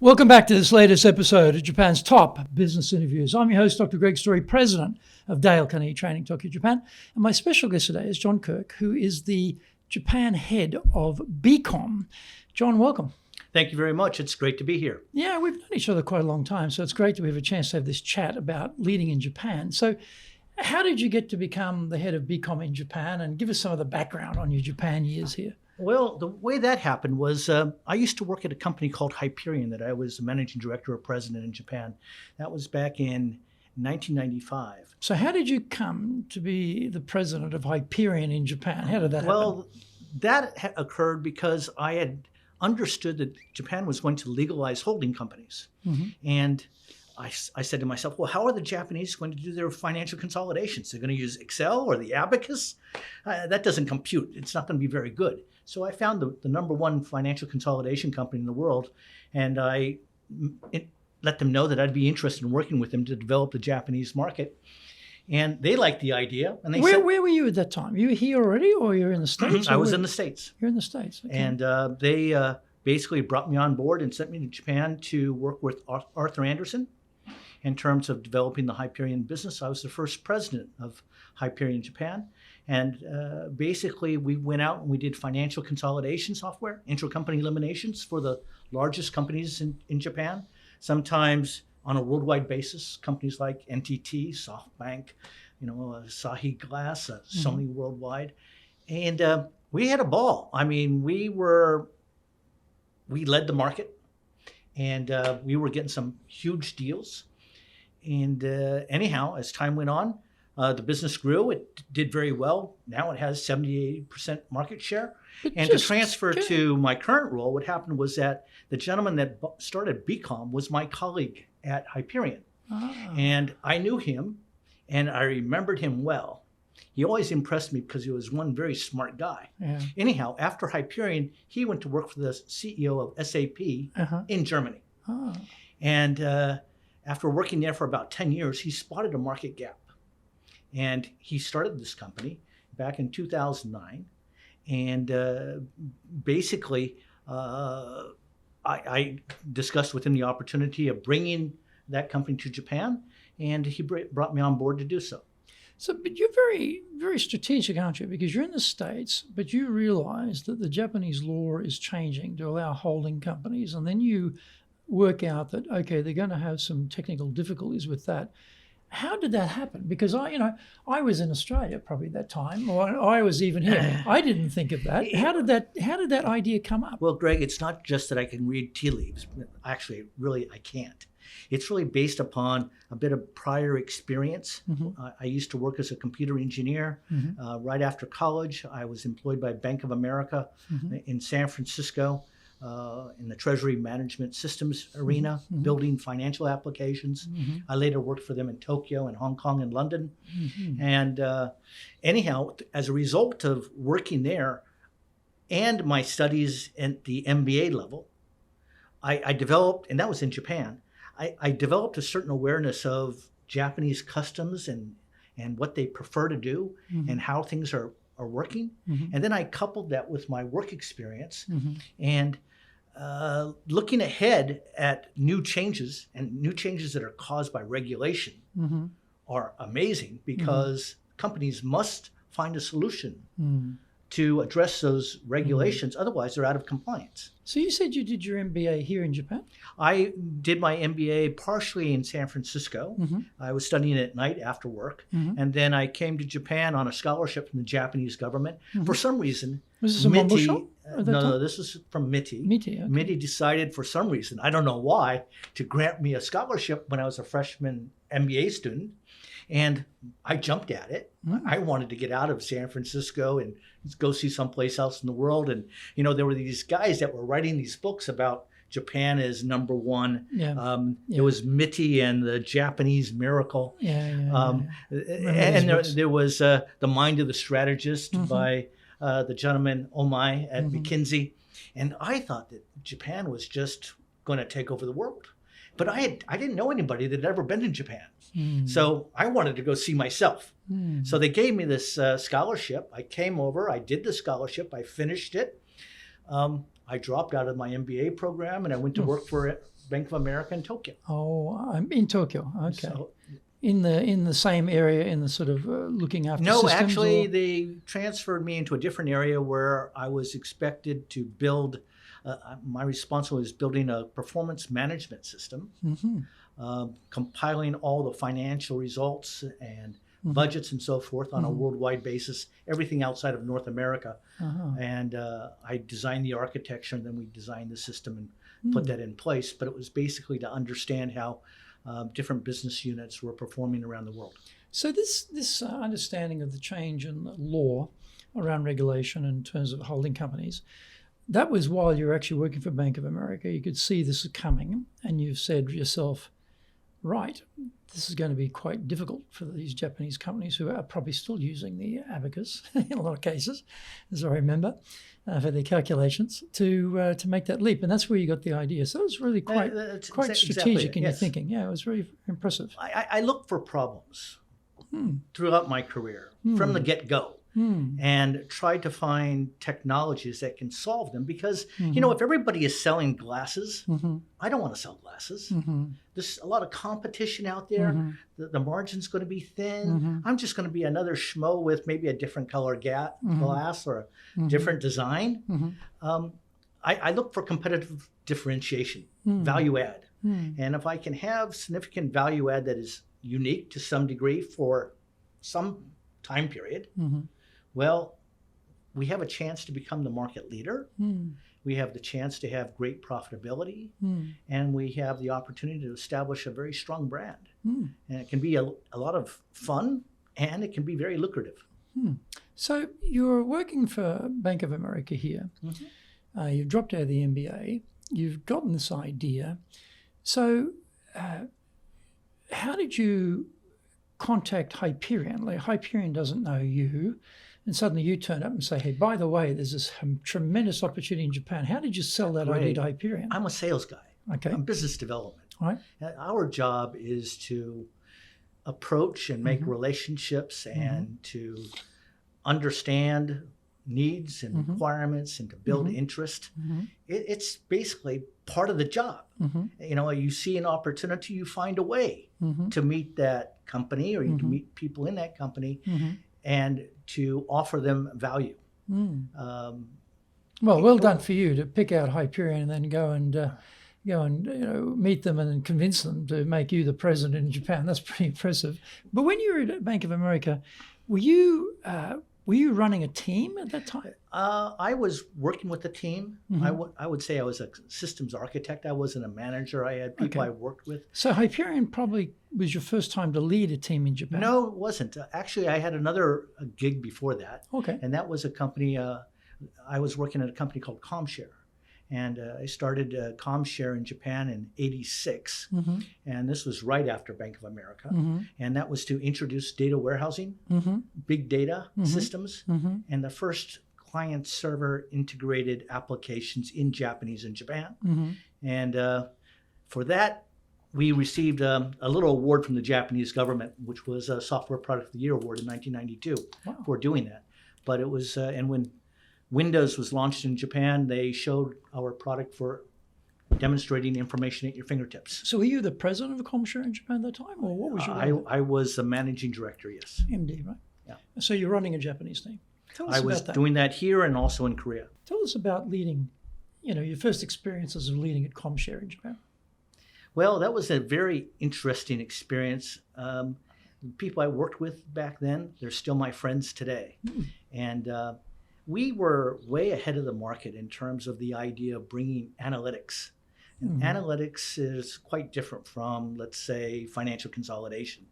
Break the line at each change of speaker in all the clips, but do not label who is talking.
Welcome back to this latest episode of Japan's Top Business Interviews. I'm your host, Dr. Greg Story, president of Dale Carnegie Training, Tokyo, Japan. And my special guest today is John Kirch, who is the Japan head of beqom. John, welcome.
Thank you very much. It's great to be here.
Yeah, we've known each other quite a long time, so it's great to have a chance to have this chat about leading in Japan. So how did you get to become the head of beqom in Japan? And give us some of the background on your Japan years here.
Well, the way that happened was I used to work at a company called Hyperion that I was the managing director or president in Japan. That was back in 1995.
So how did you come to be the president of Hyperion in Japan? How did that happen?
Well, that occurred because I had understood that Japan was going to legalize holding companies. Mm-hmm. And I said to myself, well, how are the Japanese going to do their financial consolidations? They're going to use Excel or the abacus? That doesn't compute. It's not going to be very good. So I found the number one financial consolidation company in the world, and I let them know that I'd be interested in working with them to develop the Japanese market. And they liked the idea. And they
where
said,
were you at that time? You were here already, or you're in the States?
I was in the States.
You're in the States. Okay.
And they basically brought me on board and sent me to Japan to work with Arthur Andersen in terms of developing the Hyperion business. I was the first president of Hyperion Japan. And basically, we went out and we did financial consolidation software, intra-company eliminations for the largest companies in Japan, sometimes on a worldwide basis, companies like NTT, SoftBank, Asahi Glass, Sony Worldwide. And we had a ball. I mean, we led the market, and we were getting some huge deals. And anyhow, as time went on, the business grew. It did very well. Now it has 78% market share. And to transfer to my current role, what happened was that the gentleman that started beqom was my colleague at Hyperion. Ah. And I knew him, and I remembered him well. He always impressed me because he was one very smart guy. Yeah. Anyhow, after Hyperion, he went to work for the CEO of SAP in Germany. Ah. And after working there for about 10 years, he spotted a market gap. And he started this company back in 2009. And basically, I discussed with him the opportunity of bringing that company to Japan, and he brought me on board to do so.
So, but you're very, very strategic, aren't you? Because you're in the States, but you realize that the Japanese law is changing to allow holding companies, and then you work out that, okay, they're going to have some technical difficulties with that. How did that happen? Because I was in Australia probably at that time, or I was even here. I didn't think of that. How did that idea come up?
Well, Greg, it's not just that I can read tea leaves. Actually, really, I can't. It's really based upon a bit of prior experience. Mm-hmm. I used to work as a computer engineer. Mm-hmm. Right after college, I was employed by Bank of America in San Francisco. In the treasury management systems arena, mm-hmm. building financial applications. Mm-hmm. I later worked for them in Tokyo and Hong Kong and London. Mm-hmm. And anyhow, as a result of working there and my studies at the MBA level, I developed, and that was in Japan, I developed a certain awareness of Japanese customs and what they prefer to do mm-hmm. and how things are working. Mm-hmm. And then I coupled that with my work experience mm-hmm. and looking ahead at new changes that are caused by regulation mm-hmm. are amazing because mm-hmm. companies must find a solution mm-hmm. to address those regulations. Mm-hmm. Otherwise, they're out of compliance.
So you said you did your MBA here in Japan?
I did my MBA partially in San Francisco. Mm-hmm. I was studying at night after work. Mm-hmm. And then I came to Japan on a scholarship from the Japanese government. Mm-hmm. For some reason,
was this a MITI?
No, this is from MITI.
MITI, okay.
MITI decided for some reason, I don't know why, to grant me a scholarship when I was a freshman MBA student. And I jumped at it. Mm-hmm. I wanted to get out of San Francisco and go see someplace else in the world. And, there were these guys that were writing these books about Japan as number one. Yeah. It was MITI and the Japanese Miracle. And there was The Mind of the Strategist mm-hmm. by the gentleman Omai at mm-hmm. McKinsey. And I thought that Japan was just going to take over the world. But I didn't know anybody that had ever been to Japan. Mm. So I wanted to go see myself. Mm. So they gave me this scholarship. I came over, I did the scholarship, I finished it. I dropped out of my MBA program and I went to work for Bank of America in Tokyo.
Oh, I'm in Tokyo. Okay.
So,
In the same area, in the sort of looking after
no,
systems?
actually,
or?
they transferred me into a different area where I was expected to build. My responsibility was building a performance management system, compiling all the financial results and budgets and so forth on a worldwide basis, everything outside of North America. And I designed the architecture, and then we designed the system and put that in place. But it was basically to understand how different business units were performing around the world.
So this understanding of the change in the law around regulation in terms of holding companies, that was while you were actually working for Bank of America. You could see this coming, and you've said to yourself, right, this is going to be quite difficult for these Japanese companies who are probably still using the abacus in a lot of cases, as I remember, for their calculations, to make that leap. And that's where you got the idea. So it was really quite strategic
exactly,
in your thinking. Yeah, it was very impressive.
I look for problems throughout my career from the get-go. And try to find technologies that can solve them, because if everybody is selling glasses, I don't want to sell glasses. There's a lot of competition out there. The margin's going to be thin. I'm just going to be another schmo with maybe a different color glass or a different design. I look for competitive differentiation, value add. And if I can have significant value add that is unique to some degree for some time period, well, we have a chance to become the market leader. We have the chance to have great profitability, and we have the opportunity to establish a very strong brand. And it can be a lot of fun, and it can be very lucrative.
So you're working for Bank of America here. You've dropped out of the MBA. You've gotten this idea. So how did you contact Hyperion? Like, Hyperion doesn't know you. And suddenly you turn up and say, hey, by the way, there's this tremendous opportunity in Japan. How did you sell that idea to Hyperion?
I'm a sales guy.
Okay.
I'm business development.
All right.
Our job is to approach and make relationships and to understand needs and requirements and to build interest. It's basically part of the job. You see an opportunity, you find a way to meet that company, or you to meet people in that company, and to offer them value.
Well done for you to pick out Hyperion and then go and meet them and convince them to make you the president in Japan. That's pretty impressive. But when you were at Bank of America, were you running a team at that time?
I was working with the team. I would say I was a systems architect. I wasn't a manager. I had people I worked with.
So Hyperion probably was your first time to lead a team in Japan?
No, it wasn't. Actually, I had another gig before that.
Okay.
And that was a company, I was working at a company called Comshare. And I started Comshare in Japan in '86. And this was right after Bank of America. And that was to introduce data warehousing, big data systems, and the first client-server integrated applications in Japanese in Japan. And for that, we received a little award from the Japanese government, which was a Software Product of the Year award in 1992 for doing that. But it was, and when Windows was launched in Japan, they showed our product for demonstrating information at your fingertips.
So were you the president of Comshare in Japan at that time, or what was your role?
I was the managing director, yes.
MD, right?
Yeah.
So you're running a Japanese team. Tell us
I was
about that.
doing that here and also in Korea.
Tell us about leading, your first experiences of leading at Comshare in Japan.
Well, that was a very interesting experience. The people I worked with back then, they're still my friends today. And we were way ahead of the market in terms of the idea of bringing analytics. And analytics is quite different from, let's say, financial consolidation.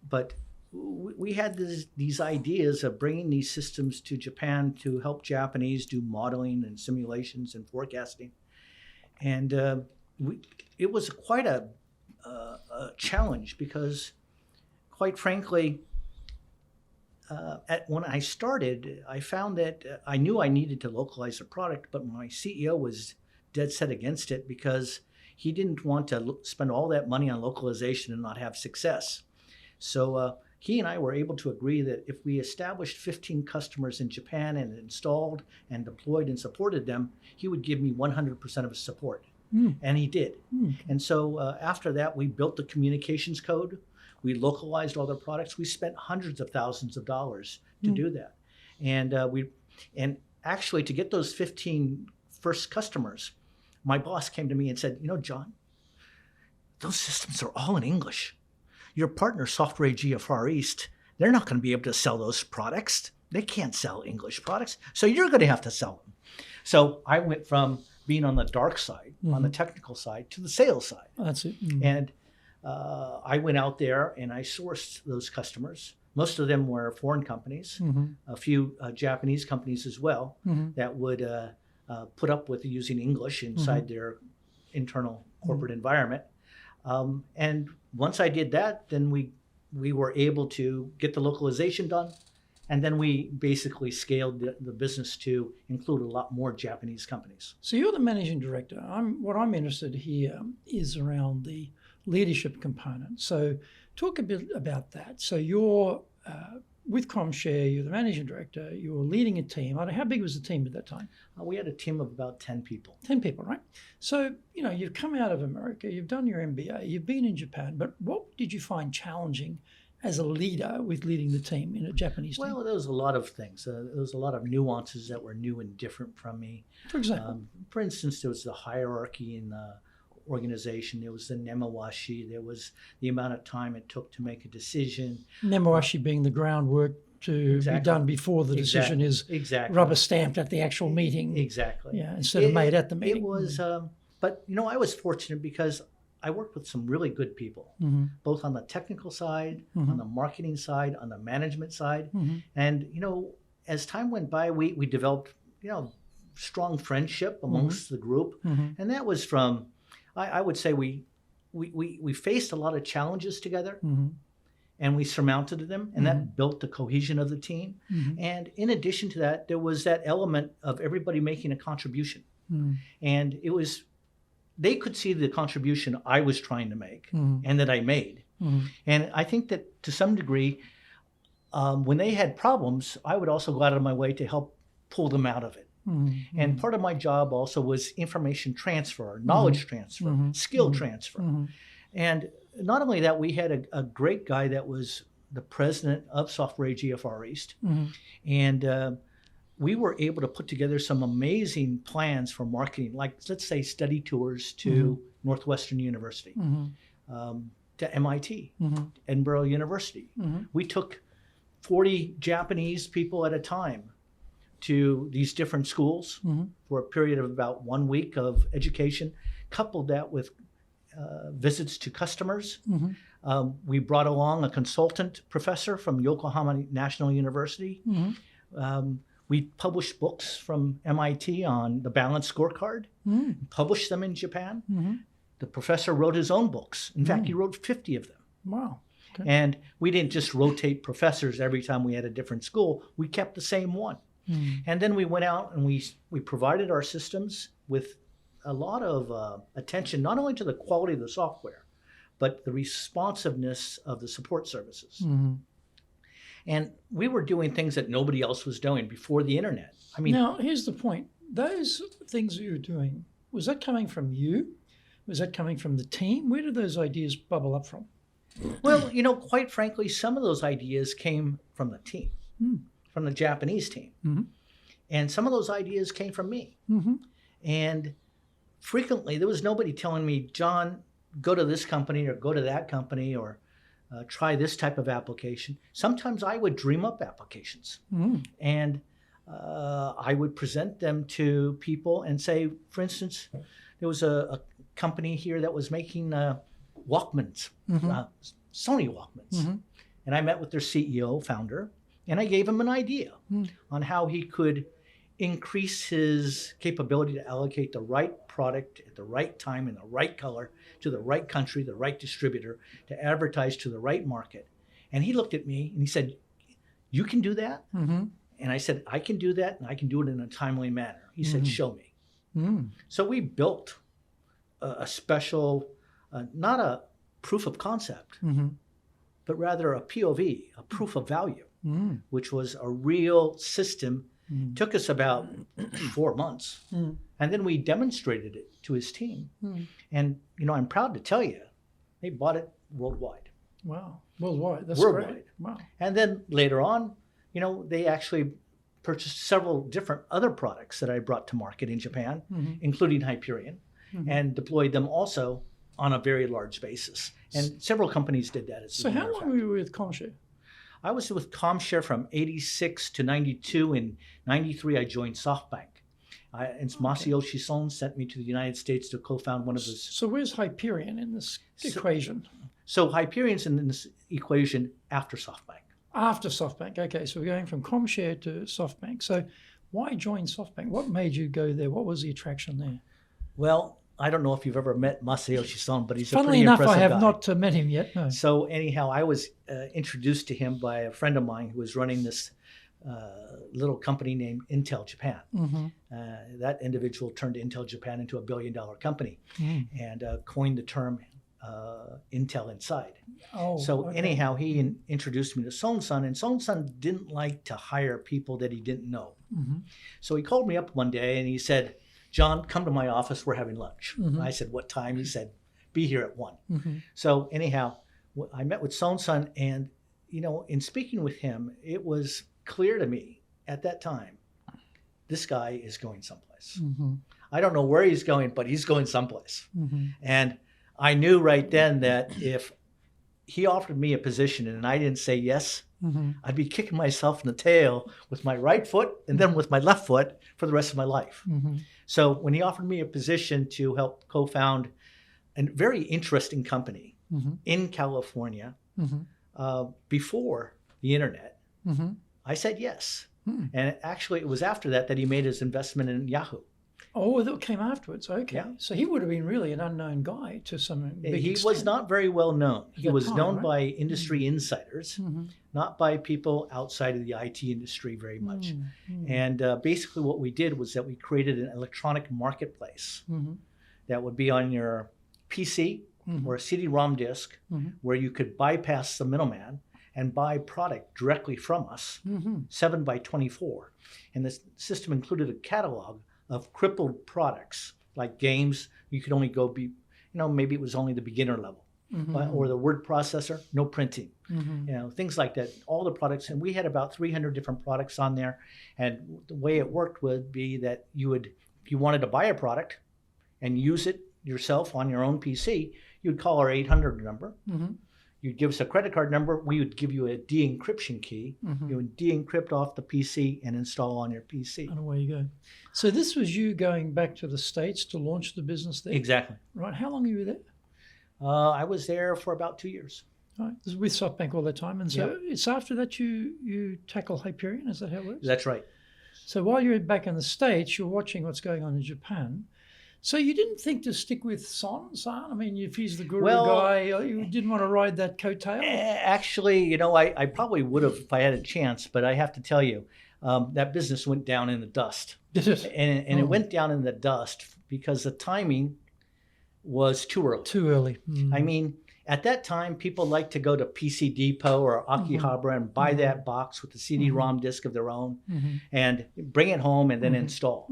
But we had these ideas of bringing these systems to Japan to help Japanese do modeling and simulations and forecasting. And it was quite a challenge because, quite frankly, when I started, I found that I knew I needed to localize the product, but my CEO was dead set against it because he didn't want to spend all that money on localization and not have success. So he and I were able to agree that if we established 15 customers in Japan and installed and deployed and supported them, he would give me 100% of his support. And he did. And so after that, we built the communications code. We localized all their products. We spent hundreds of thousands of dollars to do that. And actually, to get those 15 first customers, my boss came to me and said, John, those systems are all in English. Your partner, Software AG Far East, they're not going to be able to sell those products. They can't sell English products. So you're going to have to sell them. So I went from being on the dark side, on the technical side, to the sales side.
That's it.
And I went out there and I sourced those customers. Most of them were foreign companies, a few Japanese companies as well, that would put up with using English inside their internal corporate environment. And once I did that, then we were able to get the localization done. And then we basically scaled the business to include a lot more Japanese companies.
So you're the managing director. What I'm interested here is around the leadership component. So talk a bit about that. So you're with Comshare, you're the managing director, you're leading a team. How big was the team at that time?
We had a team of about 10 people.
10 people, right? So, you've come out of America, you've done your MBA, you've been in Japan, but what did you find challenging as a leader with leading the team in a Japanese team?
Well, there was a lot of things. There was a lot of nuances that were new and different from me.
For example?
For instance, there was the hierarchy in the organization. There was the nemawashi. There was the amount of time it took to make a decision.
Nemawashi being the groundwork to be done before the decision is rubber stamped at the actual meeting.
Exactly.
Yeah, instead of made at the meeting.
It was, but I was fortunate because I worked with some really good people, both on the technical side, on the marketing side, on the management side. And, as time went by, we developed, strong friendship amongst the group. And that was from, I would say we faced a lot of challenges together and we surmounted them, and that built the cohesion of the team. And in addition to that, there was that element of everybody making a contribution. And they could see the contribution I was trying to make and that I made. And I think that to some degree, when they had problems, I would also go out of my way to help pull them out of it. And part of my job also was information transfer, knowledge transfer, skill transfer. And not only that, we had a great guy that was the president of Software AG Far East. And we were able to put together some amazing plans for marketing, like let's say study tours to Northwestern University, to MIT, Edinburgh University. We took 40 Japanese people at a time to these different schools for a period of about 1 week of education, coupled that with visits to customers. We brought along a consultant professor from Yokohama National University. We published books from MIT on the balanced scorecard, published them in Japan. The professor wrote his own books. In fact, he wrote 50 of them.
Wow. Okay.
And we didn't just rotate professors every time we had a different school. We kept the same one. And then we went out and we provided our systems with a lot of attention, not only to the quality of the software, but the responsiveness of the support services. And we were doing things that nobody else was doing before the internet. I mean,
now here's the point. Those things that you were doing, was that coming from you? Was that coming from the team? Where did those ideas bubble up from?
Well, quite frankly, some of those ideas came from the team, from the Japanese team. And some of those ideas came from me. And frequently, there was nobody telling me, John, go to this company or go to that company or try this type of application. Sometimes I would dream up applications and I would present them to people and say, for instance, there was a company here that was making Walkmans, Sony Walkmans. And I met with their CEO, founder, and I gave him an idea on how he could increase his capability to allocate the right product at the right time in the right color to the right country, the right distributor, to advertise to the right market. And he looked at me and he said, you can do that? And I said, I can do that, and I can do it in a timely manner. He said, show me. So we built a special, not a proof of concept, but rather a POV, a proof of value, which was a real system Took us about 4 months. And then we demonstrated it to his team. And, I'm proud to tell you, they bought it worldwide.
Wow. Worldwide. That's
Worldwide.
great. Wow.
And then later on, they actually purchased several different other products that I brought to market in Japan, including Hyperion, and deployed them also on a very large basis. And several companies did that.
So how long were you with Comshare?
I was with Comshare from 86 to 92. In 93, I joined SoftBank. And Masayoshi Son sent me to the United States to co-found one of his...
So where's Hyperion in this equation?
So Hyperion's in this equation after SoftBank.
After SoftBank. Okay, so we're going from Comshare to SoftBank. So why join SoftBank? What made you go there? What was the attraction there?
Well, I don't know if you've ever met Masayoshi Son, but he's a
Funnily
pretty
enough,
impressive
I have
guy.
not met him yet, no.
So anyhow, I was introduced to him by a friend of mine who was running this little company named Intel Japan. That individual turned Intel Japan into $1 billion company and coined the term Intel Inside. So anyhow, he introduced me to Son-san, and Son-san didn't like to hire people that he didn't know. So he called me up one day and he said, "John, come to my office, we're having lunch." I said, "What time?" He said, "Be here at 1." So anyhow, I met with Son-san, and in speaking with him, it was clear to me at that time, this guy is going someplace. I don't know where he's going, but he's going someplace. And I knew right then that if he offered me a position and I didn't say yes, I'd be kicking myself in the tail with my right foot and then with my left foot for the rest of my life. So when he offered me a position to help co-found a very interesting company in California before the internet, I said yes. And actually, it was after that that he made his investment in Yahoo.
Oh, that came afterwards. Okay.
Yeah.
So he would have been really an unknown guy to some big
He
extent.
was not very well known. He was known
right?
by industry insiders, not by people outside of the IT industry very much. And basically what we did was that we created an electronic marketplace that would be on your PC or a CD-ROM disk where you could bypass the middleman and buy product directly from us, 7 by 24. And the system included a catalog of crippled products, like games. You could only go maybe it was only the beginner level, or the word processor, no printing, things like that, all the products. And we had about 300 different products on there. And the way it worked would be that if you wanted to buy a product and use it yourself on your own PC, you'd call our 800 number. You'd give us a credit card number. We would give you a de-encryption key. You would de-encrypt off the PC and install on your PC.
And away you go. So this was you going back to the States to launch the business there?
Exactly.
Right. How long were you there?
I was there for about 2 years.
Right. This is with SoftBank all that time. And so it's after that you tackle Hyperion? Is that how it works?
That's right.
So while you're back in the States, you're watching what's going on in Japan. So you didn't think to stick with Son? I mean, if he's the guru guy, you didn't want to ride that coattail?
Actually, I probably would have if I had a chance, but I have to tell you, that business went down in the dust.
Did it?
And it went down in the dust because the timing was too early.
Too early.
I mean, at that time, people like to go to PC Depot or Akihabara and buy that box with the CD-ROM disk of their own and bring it home and then install.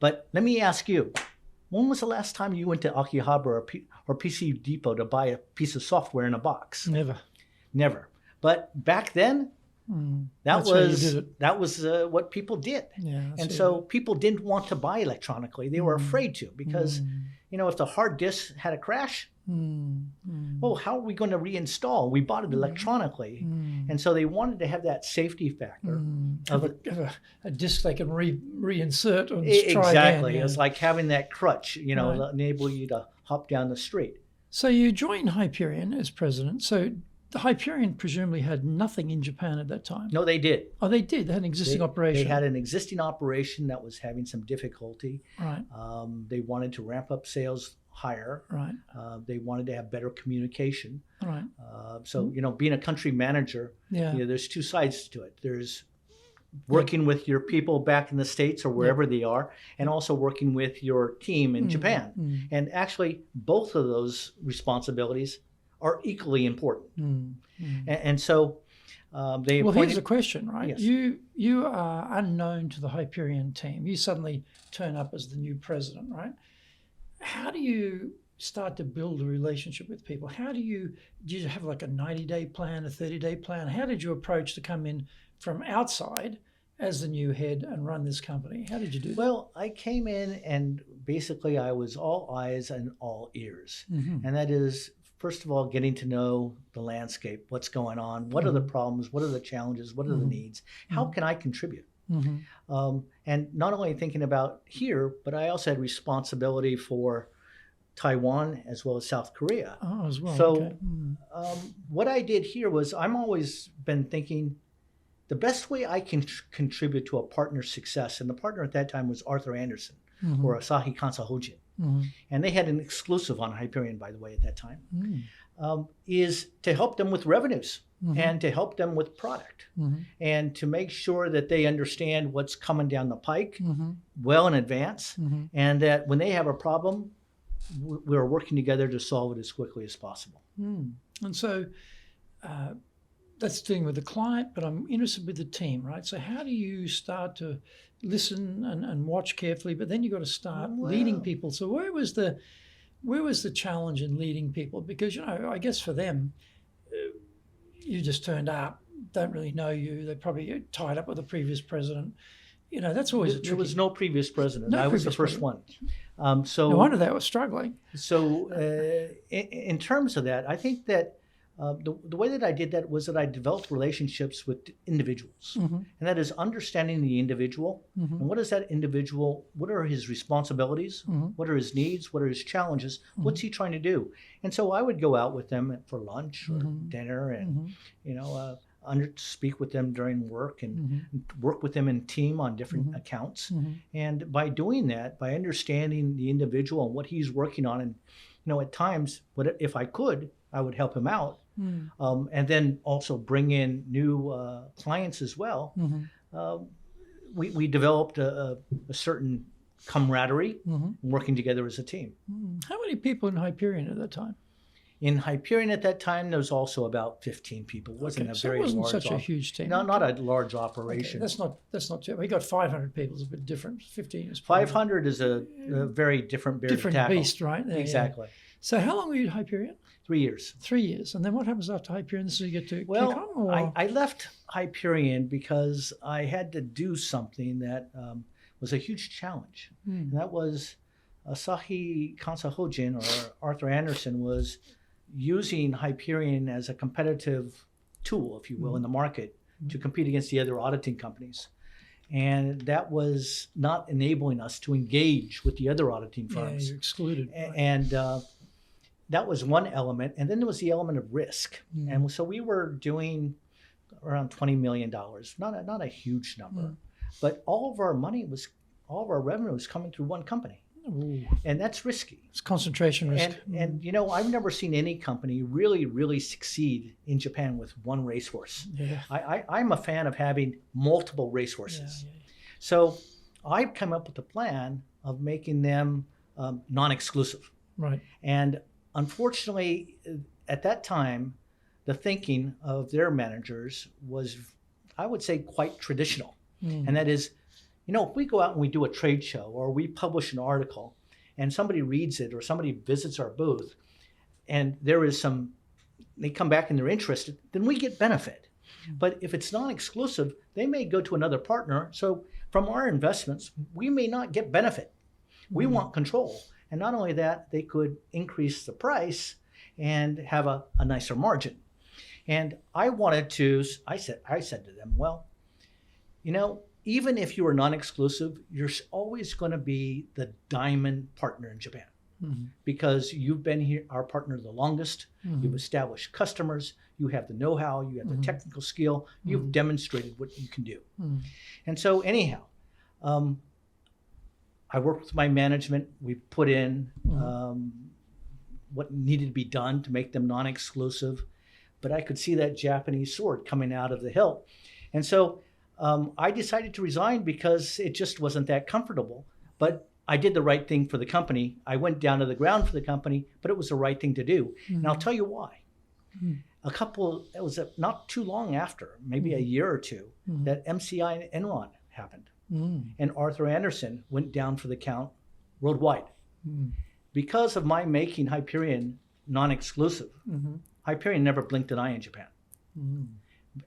But let me ask you, when was the last time you went to Akihabara or PC Depot to buy a piece of software in a box? Never. But back then, that was what people did. And so people didn't want to buy electronically. They were afraid to because, if the hard disk had a crash, how are we going to reinstall? We bought it electronically. And so they wanted to have that safety factor.
Of a disk they can reinsert and try
exactly.
again.
It's like having that crutch, enable you to hop down the street.
So you joined Hyperion as president. So the Hyperion presumably had nothing in Japan at that time.
No, they did.
Oh, they did. They had an existing operation.
They had an existing operation that was having some difficulty.
Right.
They wanted to ramp up sales higher.
Right.
They wanted to have better communication.
Right.
So, being a country manager, there's two sides to it. There's working with your people back in the States or wherever they are, and also working with your team in Japan. And actually, both of those responsibilities are equally important. And so
Well, here's the question, right?
Yes.
You are unknown to the Hyperion team. You suddenly turn up as the new president, right? How do you start to build a relationship with people? Did you have like a 90-day plan, a 30-day plan? How did you approach to come in from outside as the new head and run this company? How did you do that?
Well, I came in and basically I was all eyes and all ears. And that is, first of all, getting to know the landscape, what's going on, what are the problems, what are the challenges, what are the needs, how can I contribute? And not only thinking about here, but I also had responsibility for Taiwan as well as South Korea.
Oh, as well.
So
Okay.
what I did here was I'm always been thinking the best way I can contribute to a partner's success, and the partner at that time was Arthur Andersen or Asahi Kansahojin. And they had an exclusive on Hyperion, by the way, at that time, is to help them with revenues and to help them with product and to make sure that they understand what's coming down the pike well in advance and that when they have a problem, we're working together to solve it as quickly as possible.
And so that's dealing with the client, but I'm interested with the team, right? So how do you start to listen and watch carefully, but then you've got to start leading people. So where was the challenge in leading people? Because, I guess for them, you just turned up, don't really know you. They probably tied up with the previous president. That's always a tricky.
There was no previous president. I was the first one. So
no wonder they were struggling.
So in terms of that, I think that the way that I did that was that I developed relationships with individuals. And that is understanding the individual. And what is that individual? What are his responsibilities? What are his needs? What are his challenges? What's he trying to do? And so I would go out with them for lunch or dinner and, speak with them during work and work with them in team on different accounts. And by doing that, by understanding the individual and what he's working on, and at times, if I could, I would help him out, and then also bring in new clients as well. We developed a certain camaraderie, working together as a team.
How many people in Hyperion at that time?
In Hyperion at that time, there was also about 15 people. It wasn't
such a huge team.
No, not a large operation.
Okay. That's not too. We got 500 people. It's a bit different. 15 is
500 is a very different bear to tackle.
Beast, right? There,
exactly.
Yeah. So how long were you at Hyperion?
3 years.
3 years. And then what happens after Hyperion? So you get to
kick
on? Or?
I left Hyperion because I had to do something that was a huge challenge. And that was Asahi Kansahojin or Arthur Andersen was using Hyperion as a competitive tool, if you will, in the market to compete against the other auditing companies. And that was not enabling us to engage with the other auditing firms.
Yeah, you're excluded.
And that was one element. And then there was the element of risk. And so we were doing around $20 million, not a huge number, but all of our revenue was coming through one company. Ooh. And that's risky.
It's concentration risk.
And I've never seen any company really, really succeed in Japan with one racehorse.
Yeah.
I'm a fan of having multiple racehorses. Yeah. So I've come up with a plan of making them non-exclusive.
Right.
And unfortunately, at that time, the thinking of their managers was, I would say, quite traditional. And that is, if we go out and we do a trade show or we publish an article and somebody reads it or somebody visits our booth and they come back and they're interested, then we get benefit. But if it's non-exclusive, they may go to another partner. So from our investments, we may not get benefit. We want control. And not only that, they could increase the price and have a nicer margin. And I said to them, well, even if you are non-exclusive, you're always going to be the diamond partner in Japan because you've been here, our partner the longest. You've established customers. You have the know-how. You have the technical skill. You've demonstrated what you can do. And so anyhow, I worked with my management. We put in what needed to be done to make them non-exclusive. But I could see that Japanese sword coming out of the hilt. And so I decided to resign because it just wasn't that comfortable. But I did the right thing for the company. I went down to the ground for the company, but it was the right thing to do. And I'll tell you why. it was not too long after, maybe a year or two, that MCI and Enron happened. And Arthur Andersen went down for the count worldwide. Because of my making Hyperion non-exclusive, Hyperion never blinked an eye in Japan.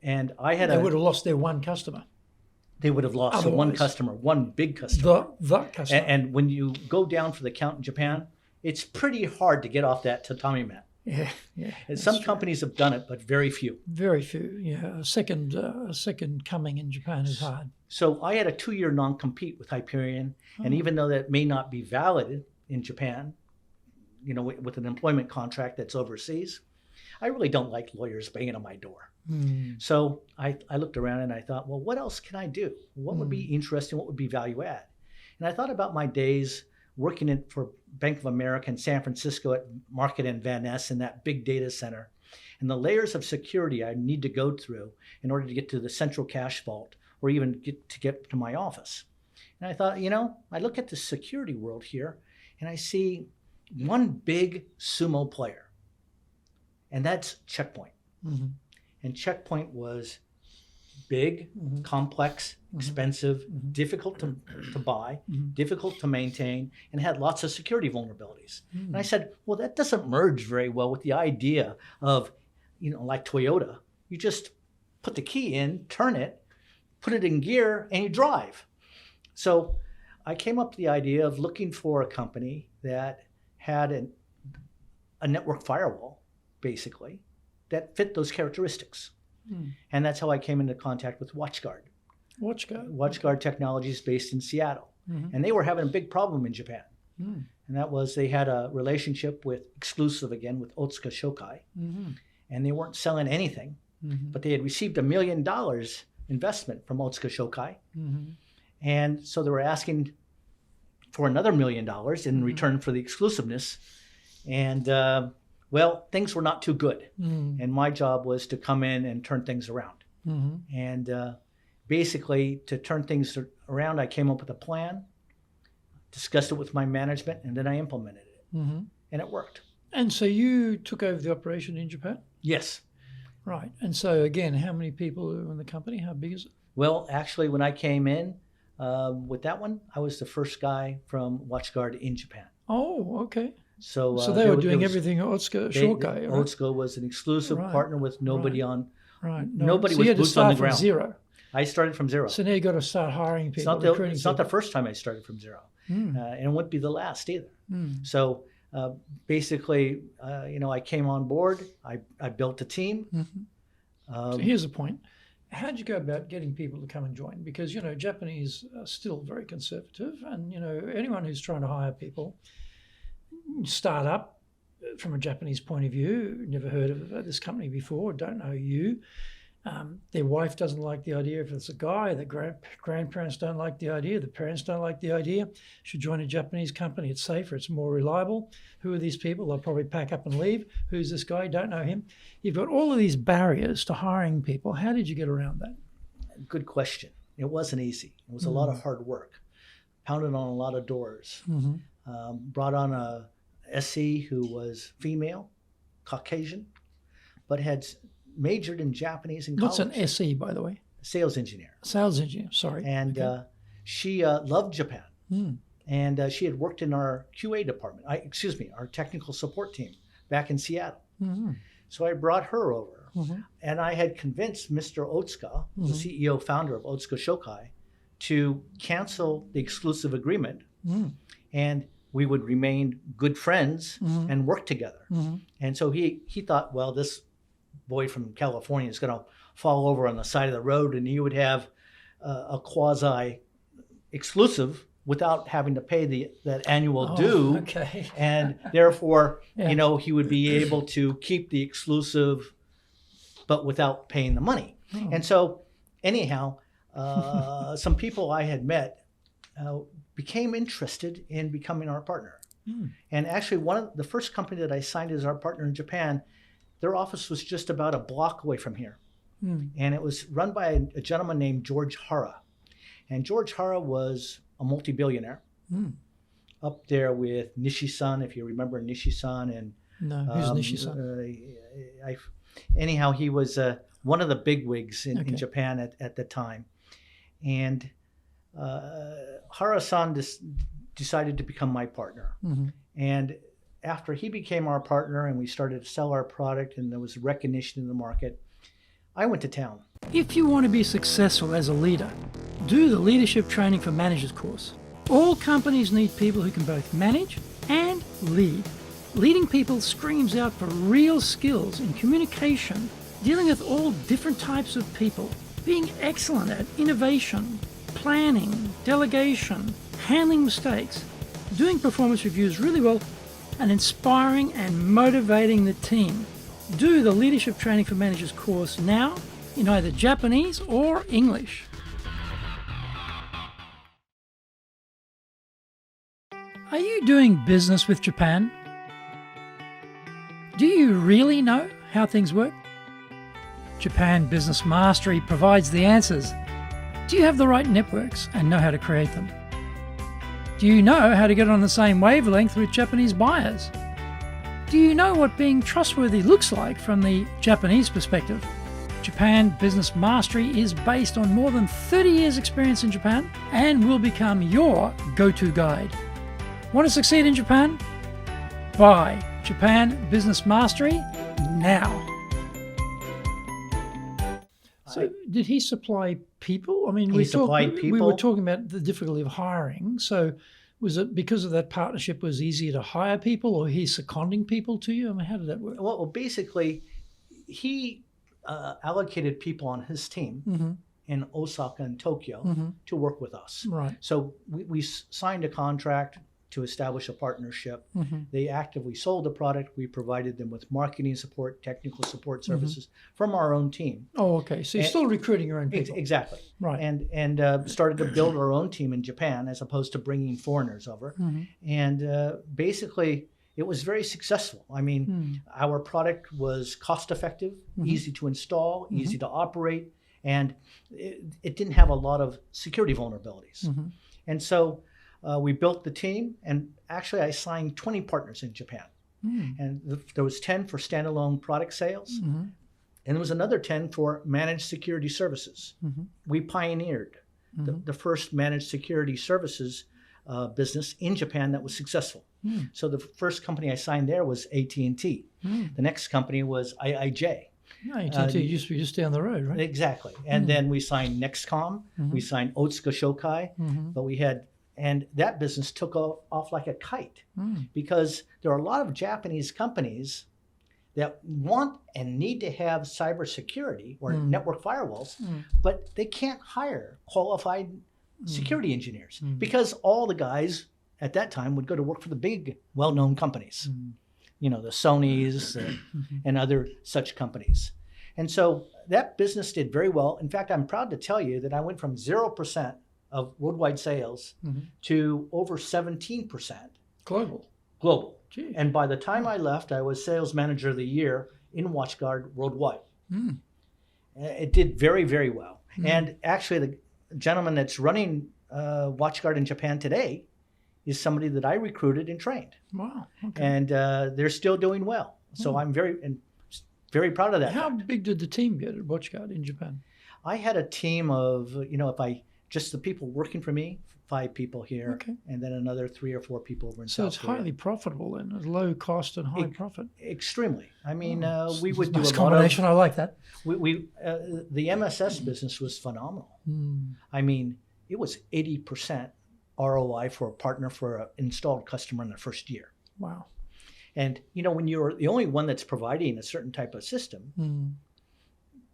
And I had
They would have lost their one customer.
They would have lost one customer, one big customer.
The customer.
And when you go down for the count in Japan, it's pretty hard to get off that tatami mat.
Yeah.
And some companies have done it, but very few.
Very few, yeah. A second coming in Japan is hard.
So I had a 2-year non-compete with Hyperion, and even though that may not be valid in Japan, with an employment contract that's overseas, I really don't like lawyers banging on my door. So I looked around and I thought, well, what else can I do? What would be interesting? What would be value add? And I thought about my days working for Bank of America in San Francisco at Market and Van Ness in that big data center, and the layers of security I need to go through in order to get to the central cache vault or even get to my office. And I thought, I look at the security world here and I see one big sumo player, and that's Checkpoint. And Checkpoint was big, complex, expensive, difficult to buy, difficult to maintain, and had lots of security vulnerabilities. And I said, well, that doesn't merge very well with the idea of, like Toyota, you just put the key in, turn it, put it in gear, and you drive. So I came up with the idea of looking for a company that had a network firewall, basically, that fit those characteristics. And that's how I came into contact with WatchGuard. WatchGuard Technologies based in Seattle. And they were having a big problem in Japan. And that was they had a relationship exclusive again with Otsuka Shokai. And they weren't selling anything, but they had received $1 million investment from Otsuka Shokai. And so they were asking for another $1 million in return for the exclusiveness. And well, things were not too good. And my job was to come in and turn things around. And basically, to turn things around, I came up with a plan, discussed it with my management, and then I implemented it. And it worked.
And so you took over the operation in Japan?
Yes.
Right. And so, again, how many people are in the company? How big is it?
Well, actually, when I came in with that one, I was the first guy from WatchGuard in Japan.
Oh, okay.
So
they were doing everything at Otsuka Shokai. Right?
Otsuka was an exclusive partner with nobody on.
Right.
Nobody
so
was
you had to
boots
start
on the
from
ground.
Zero.
I started from zero.
So now you got to start hiring people.
It's not the first time I started from zero, and it wouldn't be the last either. So basically, I came on board. I built a team.
So here's the point. How did you go about getting people to come and join? Because, Japanese are still very conservative, and, anyone who's trying to hire people, start up from a Japanese point of view, never heard of this company before, don't know you. Their wife doesn't like the idea. If it's a guy, the grandparents don't like the idea, the parents don't like the idea. Should join a Japanese company. It's safer, it's more reliable. Who are these people? They'll probably pack up and leave. Who's this guy? Don't know him. You've got all of these barriers to hiring people. How did you get around that?
Good question. It wasn't easy. It was a lot of hard work. Pounded on a lot of doors. Brought on a SE who was female, Caucasian, but had majored in Japanese in college.
What's an SE, by the way?
Sales engineer.
Sales engineer, sorry.
And she loved Japan. And she had worked in our QA department, our technical support team back in Seattle. So I brought her over. And I had convinced Mr. Otsuka, the CEO founder of Otsuka Shokai, to cancel the exclusive agreement. And we would remain good friends and work together. And so he thought, well, this boy from California is going to fall over on the side of the road, and he would have a quasi exclusive without having to pay that annual due.
Okay.
And therefore, he would be able to keep the exclusive, but without paying the money. And so anyhow, some people I had met became interested in becoming our partner. And actually, the first company that I signed as our partner in Japan, their office was just about a block away from here. And it was run by a gentleman named George Hara. And George Hara was a multi-billionaire, up there with Nishi-san, if you remember Nishi-san. And
no, who's Nishi-san?
anyhow, he was one of the bigwigs in
Okay.
Japan at the time. And Hara-san decided to become my partner. And after he became our partner and we started to sell our product and there was recognition in the market, I went to town.
If you want to be successful as a leader, do the Leadership Training for Managers course. All companies need people who can both manage and lead. Leading people screams out for real skills in communication, dealing with all different types of people, being excellent at innovation, planning, delegation, handling mistakes, doing performance reviews really well, and inspiring and motivating the team. Do the Leadership Training for Managers course now in either Japanese or English. Are you doing business with Japan? Do you really know how things work? Japan Business Mastery provides the answers. Do you have the right networks and know how to create them? Do you know how to get on the same wavelength with Japanese buyers? Do you know what being trustworthy looks like from the Japanese perspective? Japan Business Mastery is based on more than 30 years' experience in Japan and will become your go-to guide. Want to succeed in Japan? Buy Japan Business Mastery now. So did he supply people? I mean,
He supplied
we
people.
were talking about the difficulty of hiring. So was it because of that partnership was easier to hire people, or he's seconding people to you? I mean, how did that work?
Well, basically, he allocated people on his team in Osaka and Tokyo to work with us.
Right.
So we signed a contract to establish a partnership. They actively sold the product. We provided them with marketing support, technical support services from our own team.
Oh, okay. So you're still recruiting your own people.
Exactly.
Right.
And started to build our own team in Japan as opposed to bringing foreigners over. And basically, it was very successful. I mean, our product was cost effective, easy to install, easy to operate, and it didn't have a lot of security vulnerabilities. And so we built the team, and actually I signed 20 partners in Japan. And there was 10 for standalone product sales, and there was another 10 for managed security services. We pioneered the first managed security services business in Japan that was successful. So the first company I signed there was AT&T. The next company was IIJ.
AT&T used to be just down the road, right?
Exactly. And then we signed Nextcom, we signed Otsuka Shokai, but we had, and that business took off like a kite because there are a lot of Japanese companies that want and need to have cybersecurity or network firewalls, but they can't hire qualified security engineers because all the guys at that time would go to work for the big, well-known companies, you know, the Sonys and other such companies. And so that business did very well. In fact, I'm proud to tell you that I went from 0% of worldwide sales to over 17% global.
Gee.
And by the time I left, I was sales manager of the year in WatchGuard worldwide. It did very, very well. And actually, the gentleman that's running WatchGuard in Japan today is somebody that I recruited and trained.
Wow. Okay.
And they're still doing well. So I'm very proud of that.
How big did the team get at WatchGuard in Japan?
I had a team of, you know, just the people working for me, 5 people here, and then another 3 or 4 people over in
So
South
it's
Korea.
highly profitable then, at low cost and high profit.
Extremely. I mean, we would do
Nice
a
combination.
lot
I like that.
of, the MSS business was phenomenal. I mean, it was 80% ROI for a partner for an installed customer in the first year.
Wow.
And, you know, when you're the only one that's providing a certain type of system,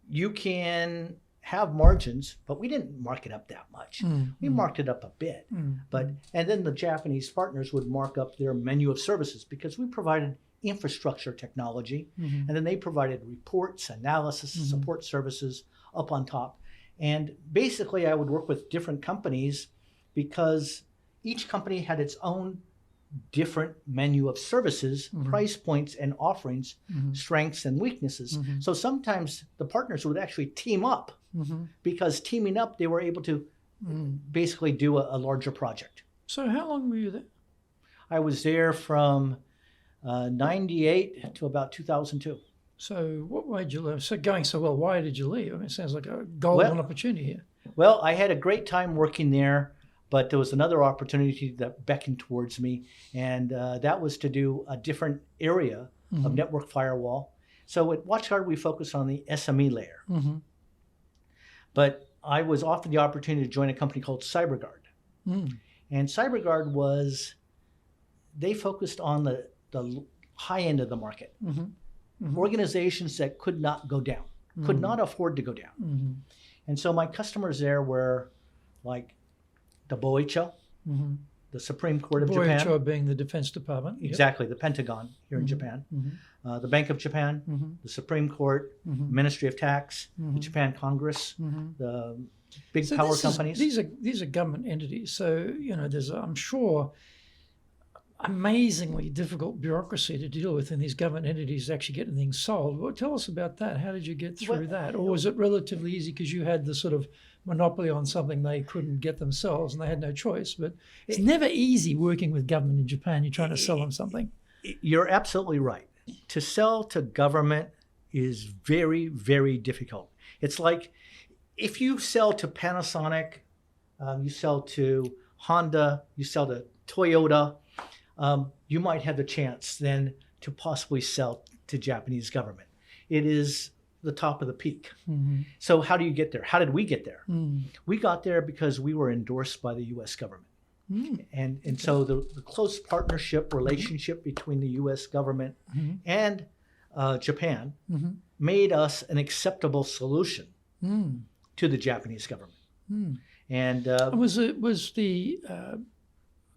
you can have margins, but we didn't mark it up that much. We marked it up a bit. And then the Japanese partners would mark up their menu of services because we provided infrastructure technology, and then they provided reports, analysis, support services up on top. And basically, I would work with different companies because each company had its own different menu of services, price points and offerings, strengths and weaknesses. So sometimes the partners would actually team up because teaming up, they were able to basically do a larger project.
So how long were you there?
I was there from 98 to about 2002.
So what made you leave? So going so well, why did you leave? I mean, it sounds like a golden opportunity here.
Well, I had a great time working there, but there was another opportunity that beckoned towards me, and that was to do a different area of network firewall. So at WatchGuard, we focus on the SME layer. But I was offered the opportunity to join a company called CyberGuard. And CyberGuard they focused on the high end of the market. Organizations that could not go down, could not afford to go down. And so my customers there were like the BOICHO, the Supreme Court of Japan.
BOICHO being the Defense Department.
Exactly, the Pentagon here in Japan. The Bank of Japan, the Supreme Court, Ministry of Tax, the Japan Congress, the big power companies.
These are government entities. So, there's, I'm sure, amazingly difficult bureaucracy to deal with in these government entities to actually get things solved. Well, tell us about that. How did you get through that? Or was it relatively easy because you had the sort of monopoly on something they couldn't get themselves and they had no choice? But it's never easy working with government in Japan. You're trying to sell them something.
You're absolutely right. To sell to government is very, very difficult. It's like if you sell to Panasonic, you sell to Honda, you sell to Toyota, you might have the chance then to possibly sell to Japanese government. It is the top of the peak. So how do you get there? How did we get there? We got there because we were endorsed by the U.S. government. And so the close partnership relationship between the U.S. government and Japan made us an acceptable solution to the Japanese government. And
was the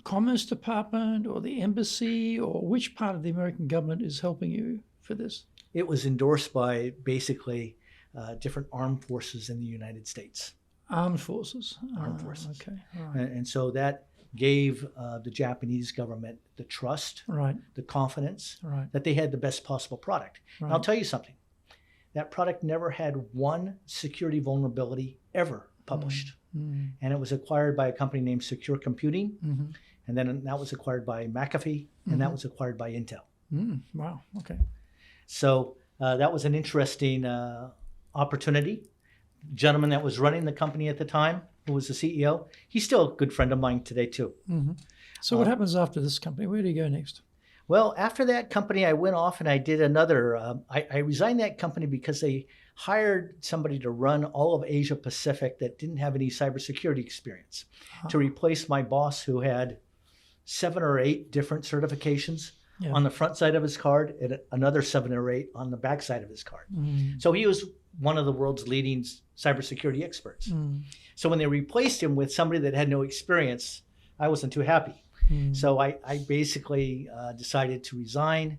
Commerce Department or the embassy, or which part of the American government is helping you for this?
It was endorsed by basically different armed forces in the United States.
Armed forces?
Armed forces.
Okay. All right.
And so that gave the Japanese government the trust, the confidence that they had the best possible product. And I'll tell you something. That product never had one security vulnerability ever published. And it was acquired by a company named Secure Computing. And then that was acquired by McAfee, and that was acquired by Intel.
Wow, okay.
So that was an interesting opportunity. The gentleman that was running the company at the time, who was the CEO, he's still a good friend of mine today too.
So what happens after this company? Where do you go next?
Well, after that company, I went off and I did another. I resigned that company because they hired somebody to run all of Asia Pacific that didn't have any cybersecurity experience to replace my boss, who had 7 or 8 different certifications on the front side of his card and another 7 or 8 on the back side of his card. So he was one of the world's leading cybersecurity experts. So when they replaced him with somebody that had no experience, I wasn't too happy. So I basically decided to resign.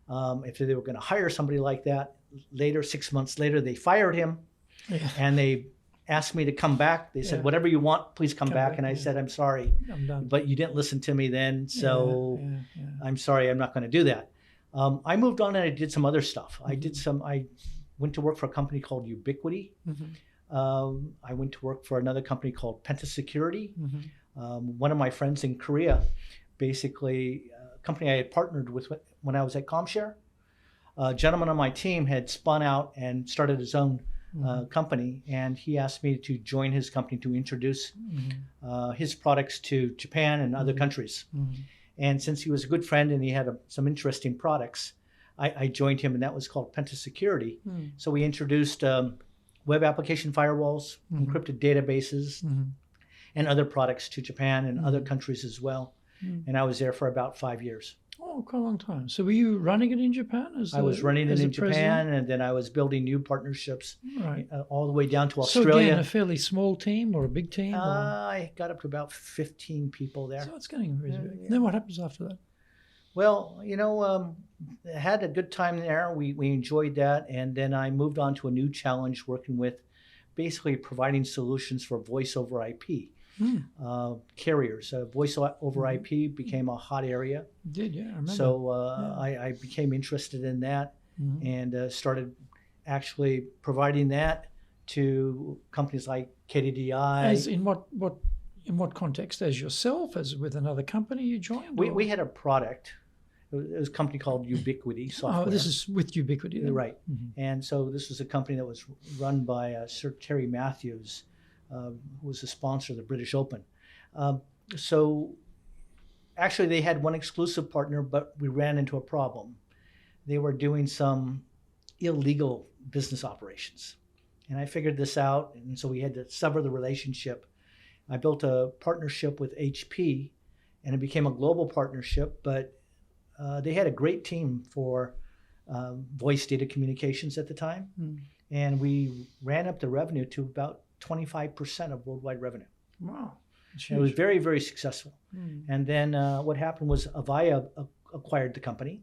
If they were going to hire somebody like that, later, 6 months later, they fired him and they asked me to come back. They said, whatever you want, please come back. And I said, I'm sorry,
I'm done.
But you didn't listen to me then. So I'm sorry, I'm not going to do that. I moved on and I did some other stuff. I went to work for a company called Ubiquity. I went to work for another company called Penta Security. One of my friends in Korea, basically a company I had partnered with when I was at Comshare, a gentleman on my team had spun out and started his own company, and he asked me to join his company to introduce his products to Japan and other countries. And since he was a good friend and he had some interesting products, I joined him, and that was called Penta Security. So we introduced web application firewalls, encrypted databases, and other products to Japan and other countries as well. And I was there for about 5 years.
Oh, quite a long time. So were you running it in Japan?
I was running it in Japan, and then I was building new partnerships all the way down to Australia.
So again, a fairly small team or a big team?
I got up to about 15 people there.
So it's getting very big. Then what happens after that?
Well, had a good time there. We enjoyed that. And then I moved on to a new challenge working with basically providing solutions for voice over IP. Carriers. Voice over IP became a hot area.
It did, yeah, I remember.
So I became interested in that and started actually providing that to companies like KDDI.
As in what context? As yourself? As with another company you joined?
We had a product, it was a company called Ubiquity Software.
Oh, this is with Ubiquity, then.
Right. And so this was a company that was run by Sir Terry Matthews, who was a sponsor of the British Open. So actually they had one exclusive partner, but we ran into a problem. They were doing some illegal business operations. And I figured this out, and so we had to sever the relationship. I built a partnership with HP, and it became a global partnership, but they had a great team for voice data communications at the time. And we ran up the revenue to about 25% of worldwide revenue.
Wow.
And it was very, very successful. And then what happened was Avaya acquired the company,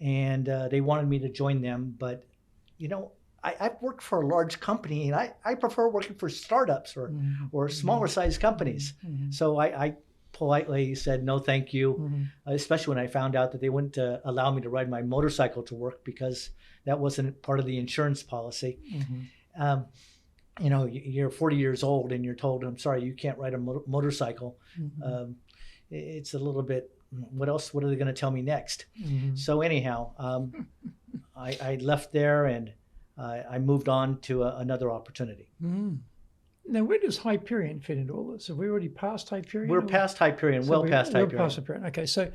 and they wanted me to join them. But, you know, I've worked for a large company, and I prefer working for startups or smaller sized companies. So I politely said, no, thank you, especially when I found out that they wouldn't allow me to ride my motorcycle to work because that wasn't part of the insurance policy. You know, you're 40 years old and you're told, I'm sorry, you can't ride a motorcycle. It's a little bit, what else? What are they going to tell me next? So anyhow, I left there and I moved on to another opportunity.
Now, where does Hyperion fit into all this? Have we already passed Hyperion?
We're past Hyperion,
So
past
we're
Hyperion.
past Hyperion. Okay, so,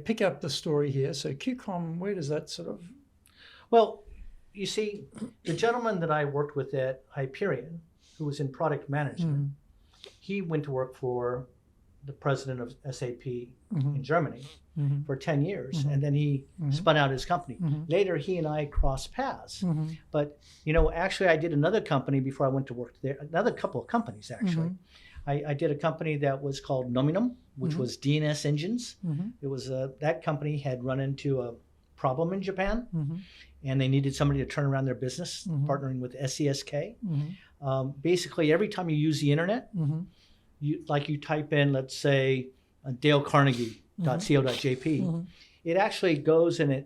pick up the story here. So QCOM, where does that sort of...
Well, you see, the gentleman that I worked with at Hyperion, who was in product management, he went to work for the president of SAP in Germany for 10 years, and then he spun out his company. Later, he and I crossed paths. But, you know, actually, I did another company before I went to work there, another couple of companies, actually. I did a company that was called Nominum, which was DNS engines. It was that company had run into a problem in Japan, and they needed somebody to turn around their business, partnering with SESK. Basically, every time you use the internet, you type in, let's say, dalecarnegie.co.jp, it actually goes and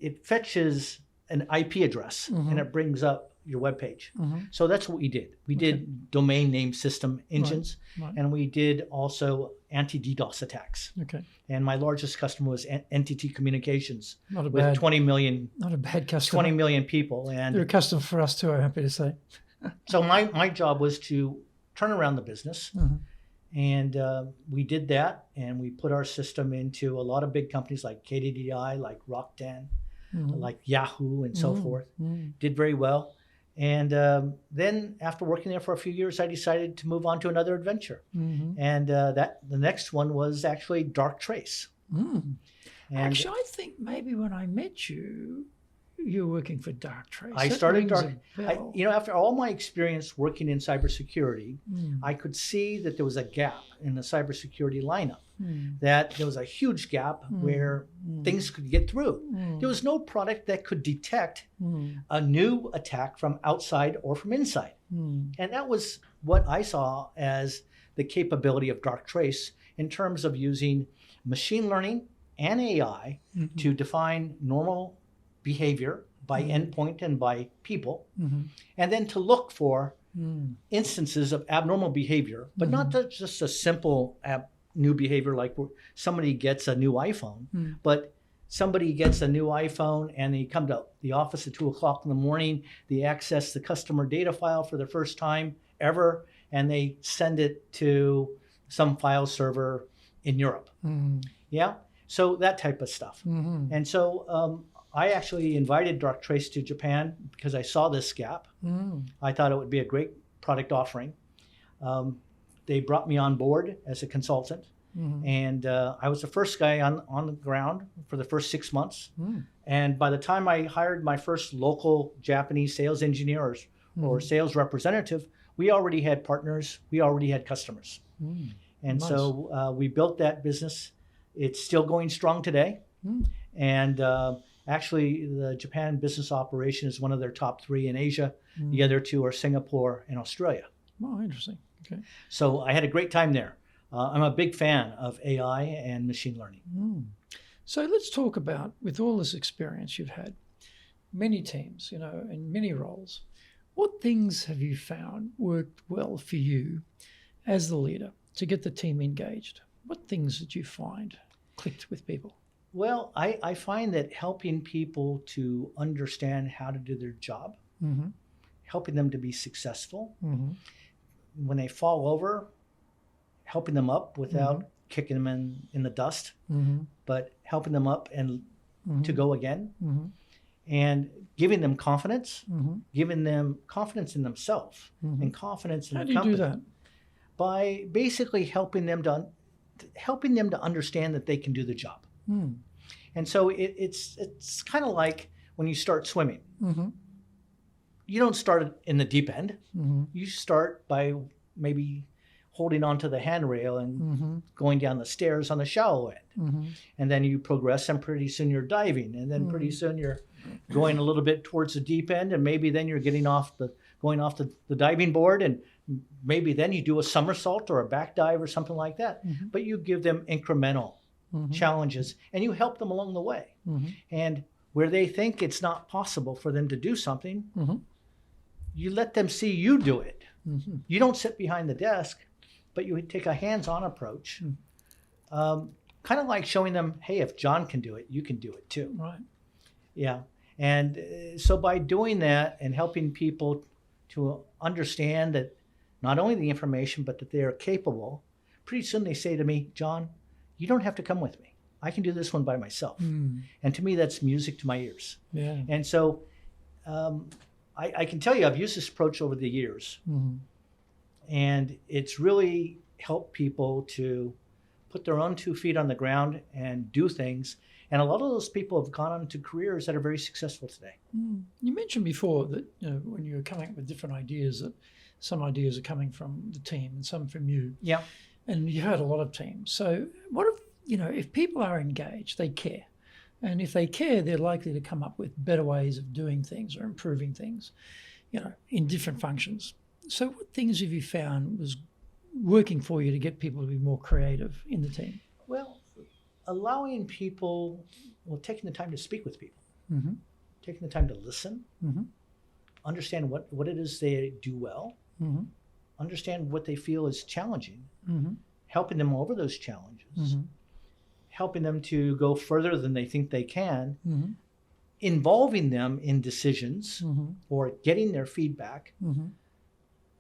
it fetches an IP address and it brings up your web page. So that's what we did. We did domain name system engines, and we did also anti-DDoS attacks. And my largest customer was NTT Communications with 20 million.
Not a bad customer.
20 million people. And
they're a customer for us too, I'm happy to say.
So my job was to turn around the business. And we did that, and we put our system into a lot of big companies like KDDI, like Rakuten, like Yahoo, and so forth. Did very well. And then after working there for a few years, I decided to move on to another adventure. And the next one was actually Darktrace.
Actually, I think maybe when I met you, you were working for Darktrace.
I started you know, after all my experience working in cybersecurity, I could see that there was a gap in the cybersecurity lineup, that there was a huge gap where things could get through. There was no product that could detect a new attack from outside or from inside. And that was what I saw as the capability of Darktrace in terms of using machine learning and AI to define normal behavior by endpoint and by people, and then to look for instances of abnormal behavior, but not just a simple new behavior like somebody gets a new iPhone, but somebody gets a new iPhone and they come to the office at 2 o'clock in the morning, they access the customer data file for the first time ever, and they send it to some file server in Europe. Yeah, so that type of stuff. And so I actually invited Darktrace to Japan because I saw this gap. I thought it would be a great product offering. They brought me on board as a consultant, and I was the first guy on the ground for the first 6 months. And by the time I hired my first local Japanese sales engineer or sales representative, we already had partners, we already had customers. And so we built that business. It's still going strong today. And actually, the Japan business operation is one of their top 3 in Asia. The other 2 are Singapore and Australia.
Oh, interesting. Okay.
So I had a great time there. I'm a big fan of AI and machine learning.
So let's talk about, with all this experience you've had, many teams, you know, in many roles, what things have you found worked well for you as the leader to get the team engaged? What things did you find clicked with people?
Well, I find that helping people to understand how to do their job, helping them to be successful, when they fall over, helping them up without kicking them in the dust, but helping them up and to go again, and giving them confidence, giving them confidence in themselves and confidence in the company.
How do you do that?
By basically helping them to understand that they can do the job. And so it's kind of like when you start swimming. You don't start in the deep end. You start by maybe holding onto the handrail and going down the stairs on the shallow end. And then you progress, and pretty soon you're diving, and then pretty soon you're going a little bit towards the deep end, and maybe then you're going off the diving board, and maybe then you do a somersault or a back dive or something like that. But you give them incremental challenges, and you help them along the way. And where they think it's not possible for them to do something, you let them see you do it. You don't sit behind the desk, but you take a hands-on approach, kind of like showing them, hey, if John can do it, you can do it too.
Right.
Yeah. And so by doing that and helping people to understand that not only the information, but that they are capable, pretty soon they say to me, John, you don't have to come with me. I can do this one by myself. And to me, that's music to my ears.
Yeah.
And so I can tell you, I've used this approach over the years. And it's really helped people to put their own 2 feet on the ground and do things. And a lot of those people have gone on to careers that are very successful today.
You mentioned before that when you're coming up with different ideas, that some ideas are coming from the team and some from you.
Yeah.
And you heard a lot of teams. So what if people are engaged, they care. And if they care, they're likely to come up with better ways of doing things or improving things, in different functions. So what things have you found was working for you to get people to be more creative in the team?
Well, allowing people, taking the time to speak with people, taking the time to listen, understand what it is they do well, understand what they feel is challenging, helping them over those challenges, helping them to go further than they think they can, involving them in decisions or getting their feedback,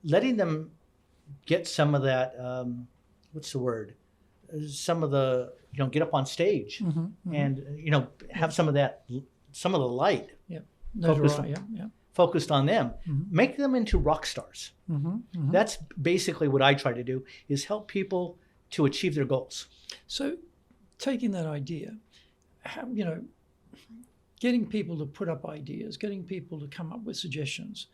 letting them get some of that, some of the, get up on stage and, have some of the light focused on them, make them into rock stars. That's basically what I try to do, is help people to achieve their goals.
So taking that idea, getting people to put up ideas, getting people to come up with suggestions,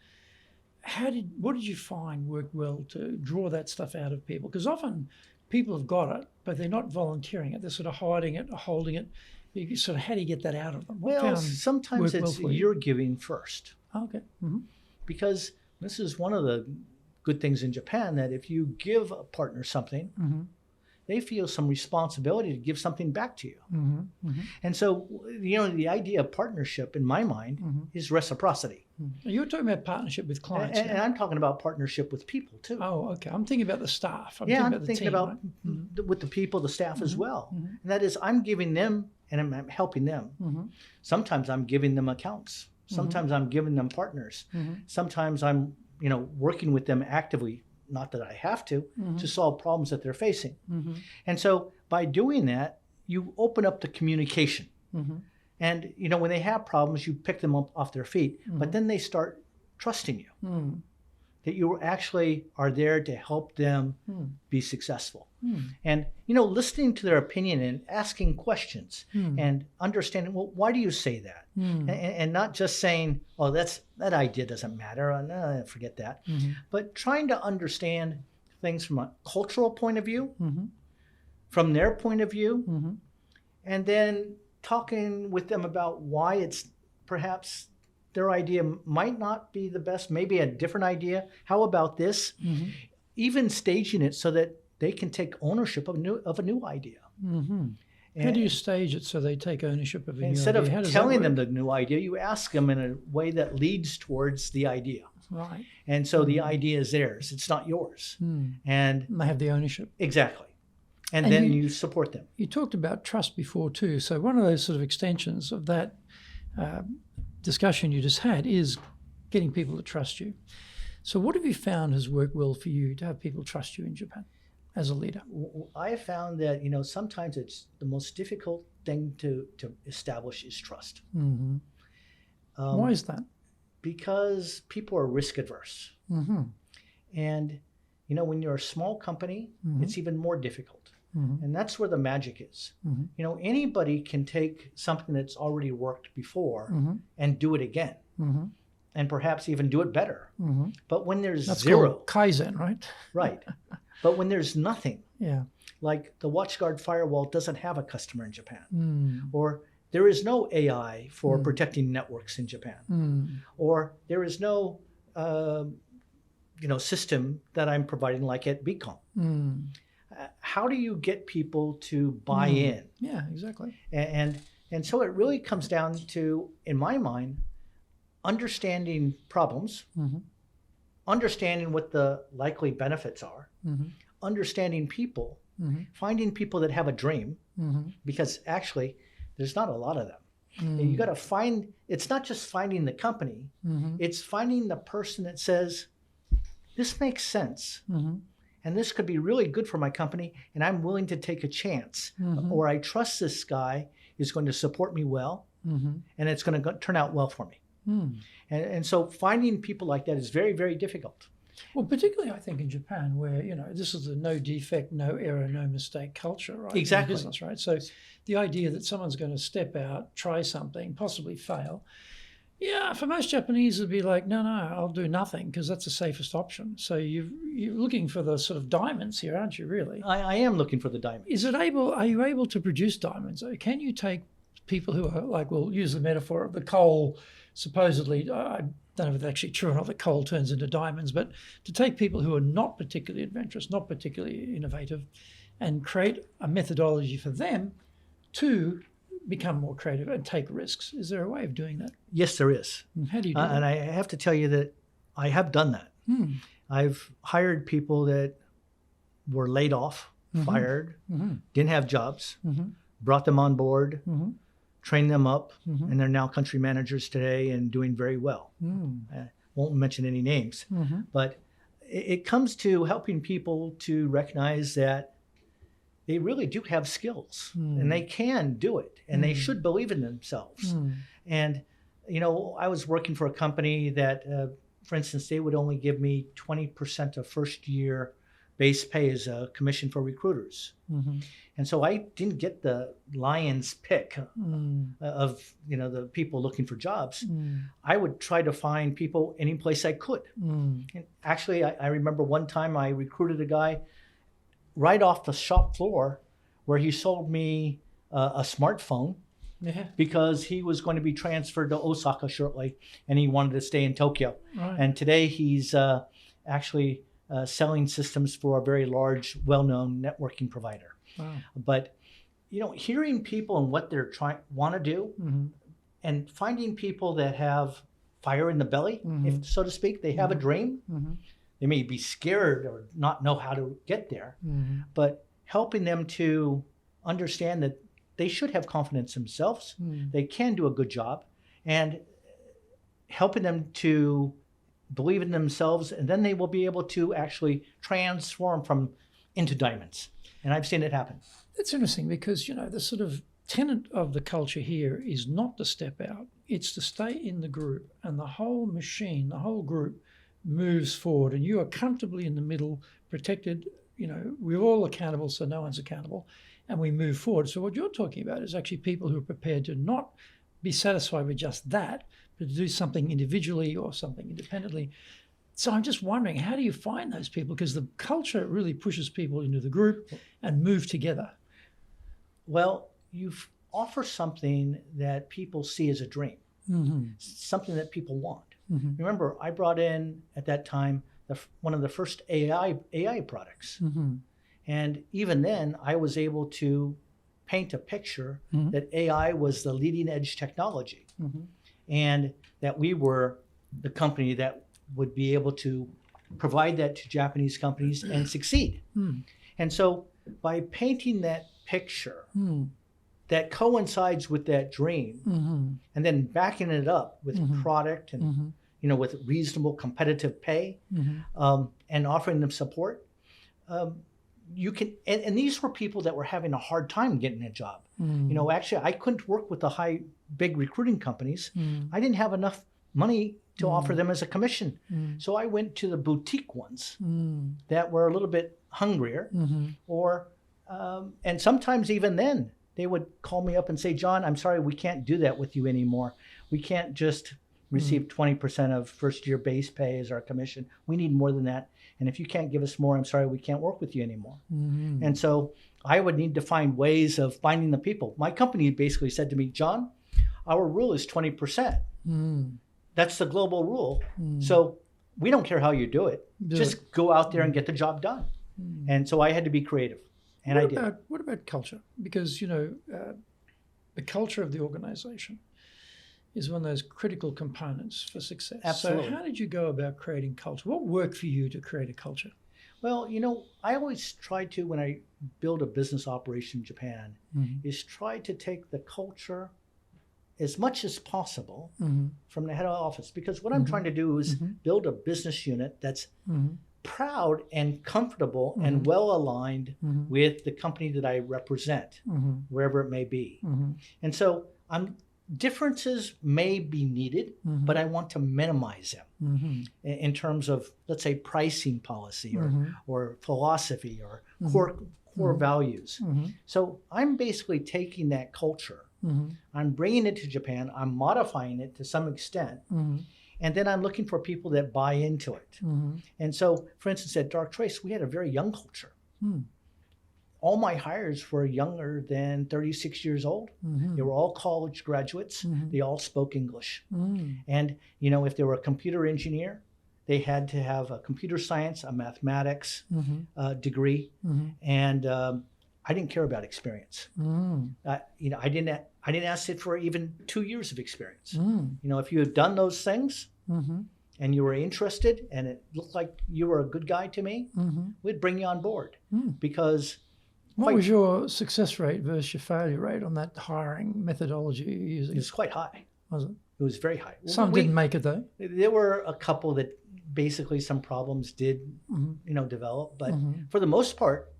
what did you find worked well to draw that stuff out of people? Because often people have got it, but they're not volunteering it. They're sort of hiding it or holding it. How do you get that out of them?
Well, sometimes it's you're giving first.
Okay.
Because this is one of the good things in Japan, that if you give a partner something, they feel some responsibility to give something back to you. And so, the idea of partnership in my mind is reciprocity.
You're talking about partnership with clients.
And I'm talking about partnership with people too.
Oh, okay. I'm thinking about the staff. I'm thinking about
with the people, the staff as well. And that is, I'm giving them and I'm helping them. Sometimes I'm giving them accounts. Sometimes I'm giving them partners. Sometimes I'm, working with them actively, not that I have to solve problems that they're facing. And so by doing that, you open up the communication. And, when they have problems, you pick them up off their feet, but then they start trusting you, that you actually are there to help them be successful. And, listening to their opinion and asking questions and understanding, well, why do you say that? And not just saying, oh, that idea doesn't matter. No, forget that. But trying to understand things from a cultural point of view, from their point of view, and then talking with them about why it's perhaps their idea might not be the best, maybe a different idea. How about this? Even staging it so that they can take ownership of a new idea.
How do you stage it so they take ownership of a new idea?
Instead of telling them the new idea, you ask them in a way that leads towards the idea.
Right.
And so the idea is theirs. It's not yours. And
they have the ownership.
Exactly. and then you support them.
You talked about trust before too. So one of those sort of extensions of that discussion you just had is getting people to trust you. So what have you found has worked well for you to have people trust you in Japan as a leader?
I have found that, sometimes it's the most difficult thing to establish is trust.
Mm-hmm. Why is that?
Because people are risk adverse.
Mm-hmm.
And, when you're a small company,
mm-hmm.
it's even more difficult.
Mm-hmm.
And that's where the magic is.
Mm-hmm.
Anybody can take something that's already worked before
mm-hmm.
and do it again.
Mm-hmm.
And perhaps even do it better.
Mm-hmm.
But when there's
that's
zero.
Called Kaizen, right?
Right. But when there's nothing,
yeah,
like the WatchGuard firewall doesn't have a customer in Japan,
or
there is no AI for protecting networks in Japan, or there is no, system that I'm providing like at beqom. How do you get people to buy in?
Yeah, exactly.
And so it really comes down to, in my mind, understanding problems, understanding what the likely benefits are, understanding people, finding people that have a dream, because actually there's not a lot of them. And you got to find, it's not just finding the company, it's finding the person that says, this makes sense. And this could be really good for my company, and I'm willing to take a chance. Or I trust this guy is going to support me well, and it's going to turn out well for me. And so finding people like that is very, very difficult.
Well, particularly I think in Japan, where this is a no defect, no error, no mistake culture, right?
Exactly.
In business, right? So the idea that someone's going to step out, try something, possibly fail. Yeah, for most Japanese, it'd be like, no, I'll do nothing because that's the safest option. So you're looking for the sort of diamonds here, aren't you? Really?
I am looking for the diamonds.
Are you able to produce diamonds? Can you take people who are like, we'll use the metaphor of the coal. Supposedly, I don't know if it's actually true or not that coal turns into diamonds, but to take people who are not particularly adventurous, not particularly innovative, and create a methodology for them to become more creative and take risks. Is there a way of doing that?
Yes, there is.
How do you do that?
And I have to tell you that I have done that. I've hired people that were laid off, fired, didn't have jobs, brought them on board, trained them up, and they're now country managers today and doing very well. I won't mention any names, but it comes to helping people to recognize that they really do have skills and they can do it and they should believe in themselves. And, I was working for a company that, for instance, they would only give me 20% of first year base pay as a commission for recruiters. And so I didn't get the lion's pick of, the people looking for jobs. I would try to find people any place I could. And actually, I remember one time I recruited a guy right off the shop floor where he sold me a smartphone because he was going to be transferred to Osaka shortly and he wanted to stay in Tokyo. Right. And today he's actually selling systems for a very large, well-known networking provider. Wow. But, hearing people and what they're want to do and finding people that have fire in the belly, if so to speak, they have a dream. They may be scared or not know how to get there, but helping them to understand that they should have confidence in themselves, they can do a good job, and helping them to believe in themselves, and then they will be able to actually transform into diamonds. And I've seen it happen.
That's interesting because, the sort of tenet of the culture here is not to step out. It's to stay in the group, and the whole machine, the whole group moves forward, and you are comfortably in the middle, protected. We're all accountable, so no one's accountable, and we move forward. So what you're talking about is actually people who are prepared to not be satisfied with just that, but to do something individually or something independently. So I'm just wondering, how do you find those people? Because the culture really pushes people into the group and move together.
Well, you offer something that people see as a dream, something that people want. Remember, I brought in, at that time, one of the first AI products. And even then, I was able to paint a picture that AI was the leading edge technology. And that we were the company that would be able to provide that to Japanese companies and succeed. And so by painting that picture that coincides with that dream, and then backing it up with product and with reasonable competitive pay, and offering them support, you can. And these were people that were having a hard time getting a job. Actually, I couldn't work with the big recruiting companies. I didn't have enough money to offer them as a commission. So I went to the boutique ones that were a little bit hungrier, and sometimes even then they would call me up and say, John, I'm sorry, we can't do that with you anymore. We can't just receive 20% of first year base pay as our commission. We need more than that. And if you can't give us more, I'm sorry, we can't work with you anymore. And so I would need to find ways of finding the people. My company basically said to me, John, our rule is 20%. That's the global rule. So we don't care how you do it. Just go out there and get the job done. And so I had to be creative. And I did.
What about culture? Because, the culture of the organization is one of those critical components for success.
Absolutely.
So how did you go about creating culture? What worked for you to create a culture?
Well, I always try to, when I build a business operation in Japan, is try to take the culture as much as possible from the head of office. Because what I'm trying to do is build a business unit that's proud and comfortable and well aligned with the company that I represent, wherever it may be. And so differences may be needed, but I want to minimize them in terms of, let's say, pricing policy or philosophy or core values. So I'm basically taking that culture, I'm bringing it to Japan, I'm modifying it to some extent, and then I'm looking for people that buy into it. And so, for instance, at Darktrace, we had a very young culture. All my hires were younger than 36 years old. They were all college graduates. They all spoke English. And, if they were a computer engineer, they had to have a computer science, a mathematics degree. And I didn't care about experience. I didn't ask it for even 2 years of experience. If you had done those things and you were interested and it looked like you were a good guy to me, we'd bring you on board. Because
what was your success rate versus your failure rate on that hiring methodology you're using?
It was quite high.
Was it?
It was very high.
Some didn't make it though.
There were a couple that basically some problems did, develop. But for the most part,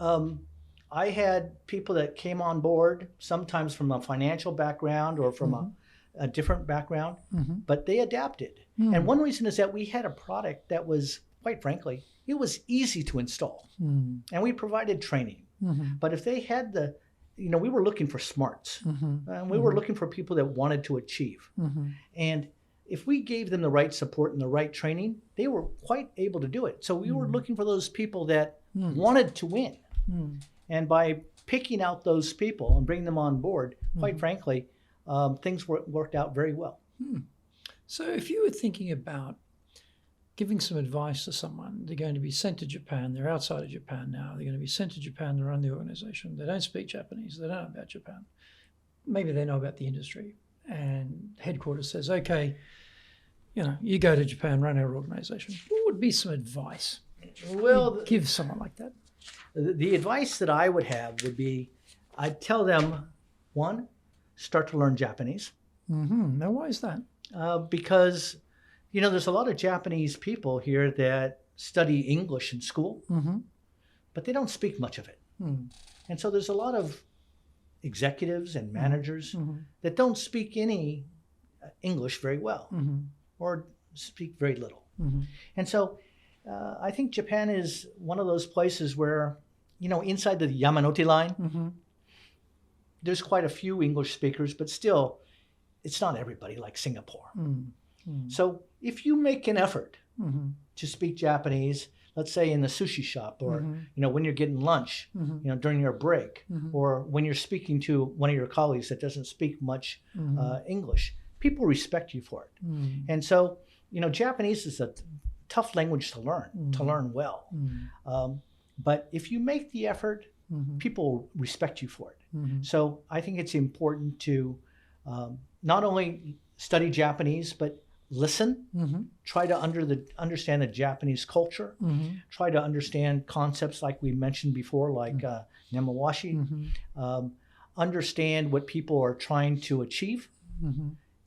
I had people that came on board, sometimes from a financial background or from a different background, but they adapted. And one reason is that we had a product that was, quite frankly, it was easy to install. And we provided training. But if they had we were looking for smarts. And we were looking for people that wanted to achieve. And if we gave them the right support and the right training, they were quite able to do it. So we were looking for those people that wanted to win. And by picking out those people and bringing them on board, quite frankly, things worked out very well.
So if you were thinking about giving some advice to someone, they're going to be sent to Japan, they're outside of Japan now, they're going to be sent to Japan to run the organization, they don't speak Japanese, they don't know about Japan. Maybe they know about the industry, and headquarters says, okay, you go to Japan, run our organization. What would be some advice you'd give someone like that?
The advice that I would have would be, I'd tell them, one, start to learn Japanese.
Now, why is that?
Because, there's a lot of Japanese people here that study English in school, but they don't speak much of it. And so there's a lot of executives and managers that don't speak any English very well or speak very little. And so I think Japan is one of those places where, inside the Yamanote line, there's quite a few English speakers, but still, it's not everybody like Singapore. So if you make an effort to speak Japanese, let's say in the sushi shop or, when you're getting lunch, during your break, or when you're speaking to one of your colleagues that doesn't speak much English, people respect you for it. And so, Japanese is a tough language to learn well. But if you make the effort, people respect you for it. So I think it's important to not only study Japanese, but listen, try to understand the Japanese culture, try to understand concepts like we mentioned before, like nemawashi, understand what people are trying to achieve.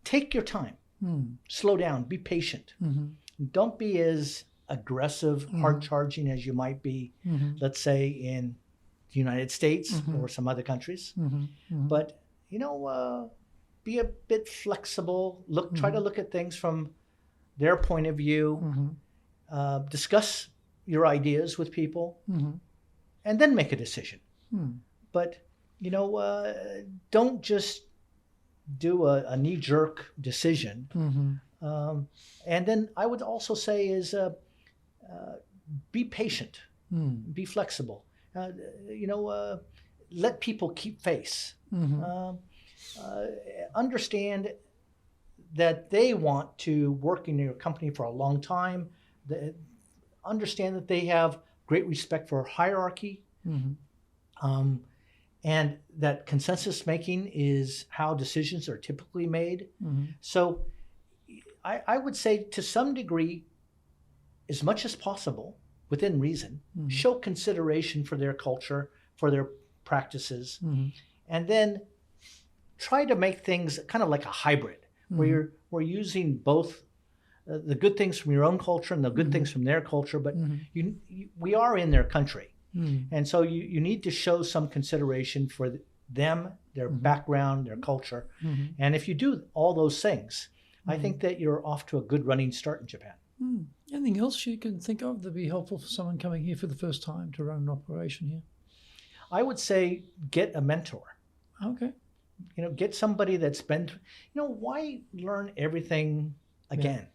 Take your time, slow down, be patient. Don't be as aggressive, hard-charging as you might be, let's say, in the United States or some other countries. But, be a bit flexible. Try to look at things from their point of view. Discuss your ideas with people, and then make a decision. But, don't just do a knee-jerk decision. And then I would also say is be patient, be flexible. Let people keep face. Understand that they want to work in your company for a long time. Understand that they have great respect for hierarchy. And that consensus making is how decisions are typically made. So I would say to some degree, as much as possible, within reason, show consideration for their culture, for their practices, and then try to make things kind of like a hybrid, where we're using both the good things from your own culture and the good things from their culture, but we are in their country. And so you need to show some consideration for them, their background, their culture. And if you do all those things, I think that you're off to a good running start in Japan.
Anything else you can think of that'd be helpful for someone coming here for the first time to run an operation here?
I would say get a mentor.
Okay.
Get somebody that's been, why learn everything again?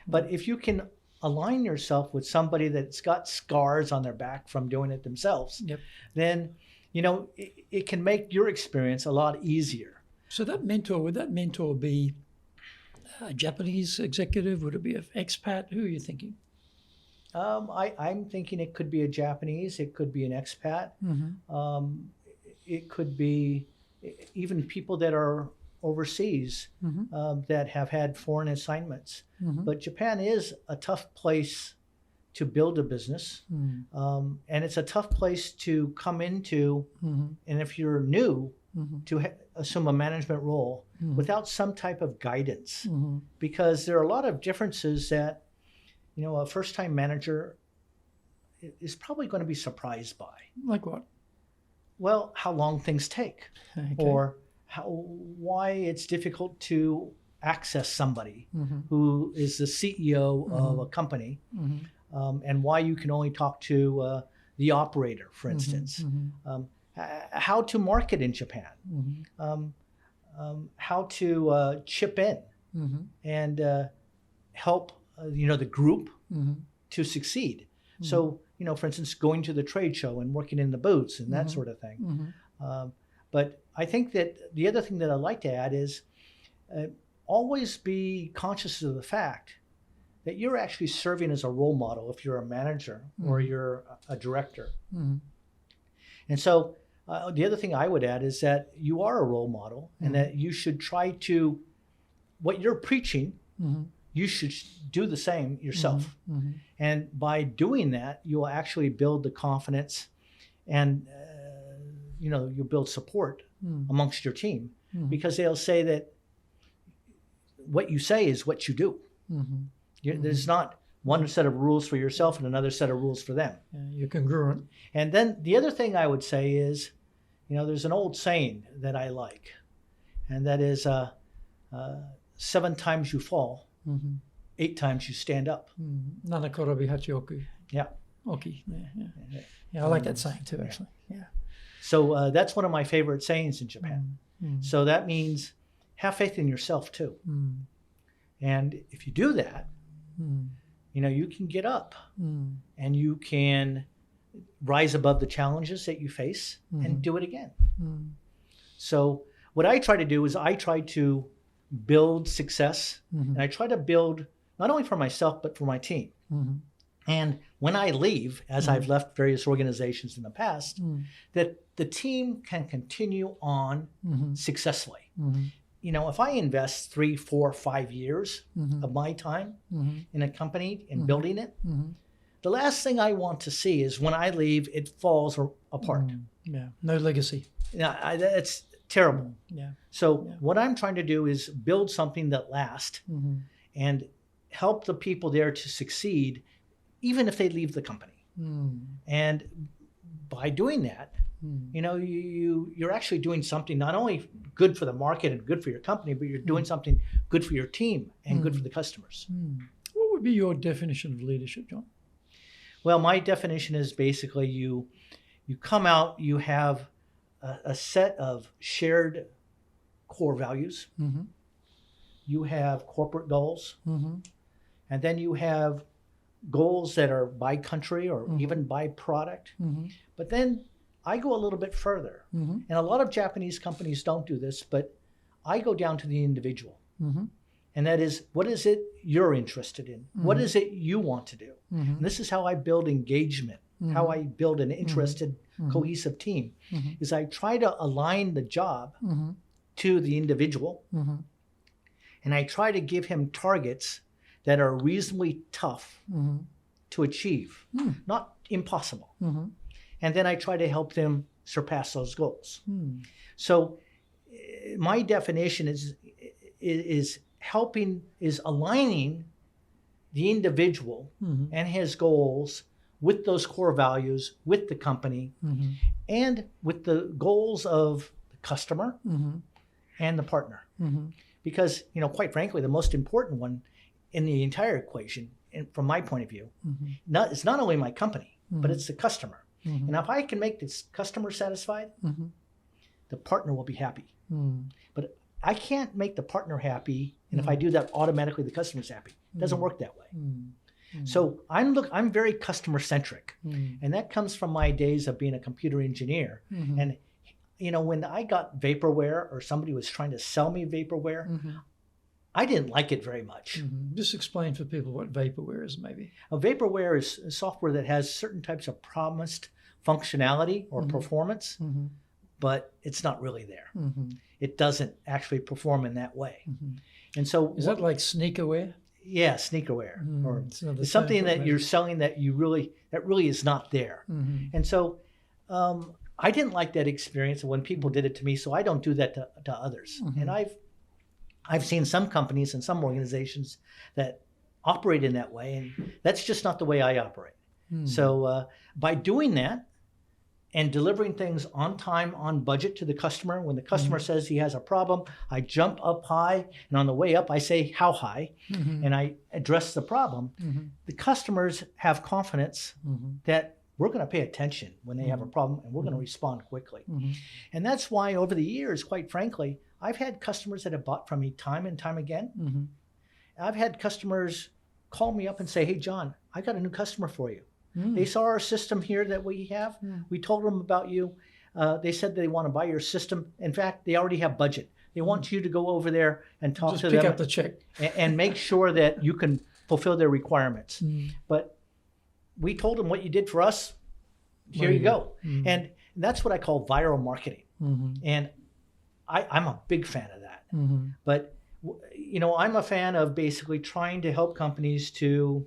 But if you can align yourself with somebody that's got scars on their back from doing it themselves, then, it can make your experience a lot easier.
So would that mentor be a Japanese executive? Would it be an expat? Who are you thinking?
I'm thinking it could be a Japanese, it could be an expat. It could be even people that are overseas that have had foreign assignments. But Japan is a tough place to build a business. And it's a tough place to come into. And if you're new, to assume a management role without some type of guidance. Because there are a lot of differences that, a first-time manager is probably going to be surprised by.
Like what?
Well, how long things take, or why it's difficult to access somebody who is the CEO of a company, and why you can only talk to the operator, for instance. How to market in Japan, how to chip in and help the group to succeed. So, for instance, going to the trade show and working in the booths and that sort of thing. But I think that the other thing that I'd like to add is always be conscious of the fact that you're actually serving as a role model if you're a manager or you're a director. And so the other thing I would add is that you are a role model and that you should try to, what you're preaching, you should do the same yourself. And by doing that, you'll actually build the confidence and, you'll build support amongst your team because they'll say that what you say is what you do. There's not one set of rules for yourself and another set of rules for them.
You're congruent.
And then the other thing I would say is, there's an old saying that I like, and that is 7 times you fall, 8 times you stand up.
Nanakorobi hachioku.
Yeah.
Oki. Yeah, I like that saying too, actually. Yeah.
So that's one of my favorite sayings in Japan. So that means have faith in yourself too. And if you do that, you can get up and you can rise above the challenges that you face and do it again. So what I try to do is I try to build success and I try to build not only for myself, but for my team. And when I leave, as I've left various organizations in the past, that the team can continue on successfully. if I invest 3, 4, 5 years of my time in a company and building it, the last thing I want to see is when I leave, it falls apart.
Yeah, no legacy.
Yeah, that's terrible.
Yeah.
So what I'm trying to do is build something that lasts and help the people there to succeed, even if they leave the company. And by doing that, you're actually doing something not only good for the market and good for your company, but you're doing something good for your team and good for the customers.
What would be your definition of leadership, John?
Well, my definition is basically you come out, you have a set of shared core values. You have corporate goals. And then you have goals that are by country or even by product. But then I go a little bit further. And a lot of Japanese companies don't do this, but I go down to the individual. And that is, what is it you're interested in? What is it you want to do? And this is how I build engagement, how I build an interested, cohesive team, is I try to align the job to the individual. And I try to give him targets that are reasonably tough to achieve, not impossible. And then I try to help them surpass those goals. So my definition is aligning the individual and his goals with those core values, with the company, and with the goals of the customer and the partner. Because, quite frankly, the most important one in the entire equation, and from my point of view, it's not only my company, but it's the customer. And if I can make this customer satisfied, the partner will be happy. But I can't make the partner happy, and if I do that, automatically the customer's happy. It doesn't work that way. So I'm very customer centric, and that comes from my days of being a computer engineer. And when I got vaporware or somebody was trying to sell me vaporware, I didn't like it very much.
Just explain for people what vaporware is, maybe.
Vaporware is software that has certain types of promised functionality or performance, but it's not really there. It doesn't actually perform in that way. And so,
is that like sneakerware?
Yeah, sneakerware, or it's something that you're selling that really is not there. And so, I didn't like that experience when people did it to me, so I don't do that to others. And I've seen some companies and some organizations that operate in that way, and that's just not the way I operate. So by doing that and delivering things on time, on budget to the customer, when the customer says he has a problem, I jump up high, and on the way up, I say how high, and I address the problem. The customers have confidence that we're going to pay attention when they have a problem, and we're going to respond quickly. And that's why over the years, quite frankly, I've had customers that have bought from me time and time again. I've had customers call me up and say, hey, John, I got a new customer for you. They saw our system here that we have. We told them about you. They said they want to buy your system. In fact, they already have budget. They want you to go over there and talk to them.
Just pick up the check.
And make sure that you can fulfill their requirements. But we told them what you did for us. Here you go. And that's what I call viral marketing. And I'm a big fan of that. But, I'm a fan of basically trying to help companies to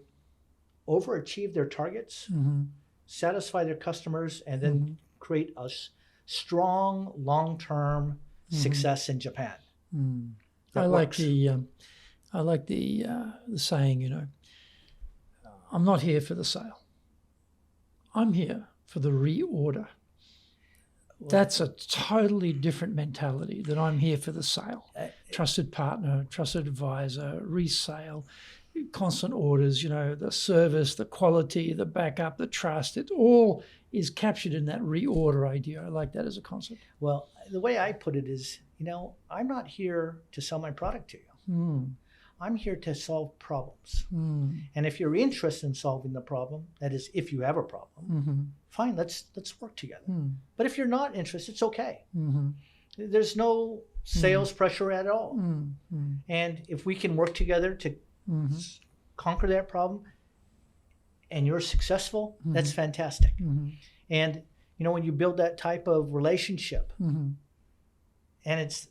overachieve their targets, satisfy their customers, and then create a strong long-term success in Japan.
I like the saying, I'm not here for the sale. I'm here for the reorder. That's a totally different mentality than I'm here for the sale. Trusted partner, trusted advisor, resale, constant orders, the service, the quality, the backup, the trust, it all is captured in that reorder idea. I like that as a concept.
Well, the way I put it is, I'm not here to sell my product to you. I'm here to solve problems. And if you're interested in solving the problem, that is, if you have a problem, fine, let's work together. But if you're not interested, it's okay. There's no sales pressure at all. And if we can work together to conquer that problem and you're successful, that's fantastic. And when you build that type of relationship, and it's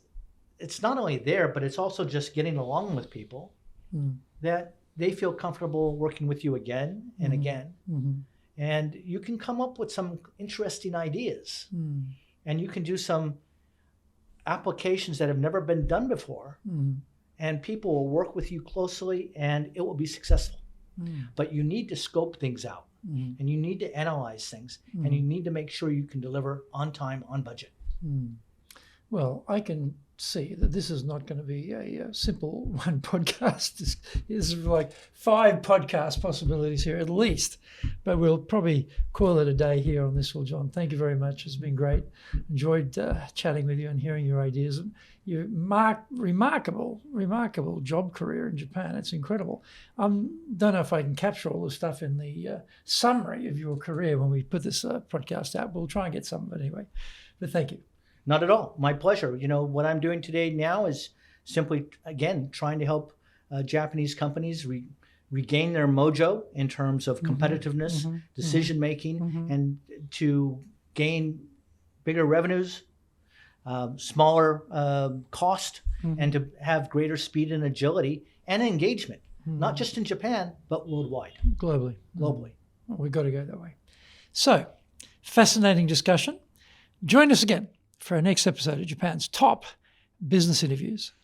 it's not only there, but it's also just getting along with people that they feel comfortable working with you again and again. And you can come up with some interesting ideas and you can do some applications that have never been done before and people will work with you closely and it will be successful. But you need to scope things out and you need to analyze things and you need to make sure you can deliver on time, on budget.
Well, I can see that this is not going to be a simple one podcast. This is like 5 podcast possibilities here at least, but we'll probably call it a day here on this. Well, John, thank you very much. It's been great. Enjoyed chatting with you and hearing your ideas. Your remarkable job career in Japan. It's incredible. Don't know if I can capture all the stuff in the summary of your career when we put this podcast out. We'll try and get some of it anyway. But thank you.
Not at all. My pleasure. You know, what I'm doing today now is simply, again, trying to help Japanese companies regain their mojo in terms of competitiveness, decision-making, and to gain bigger revenues, smaller cost, and to have greater speed and agility and engagement, not just in Japan, but worldwide.
Globally.
Globally.
Well, we've got to go that way. So, fascinating discussion. Join us again for our next episode of Japan's top business interviews.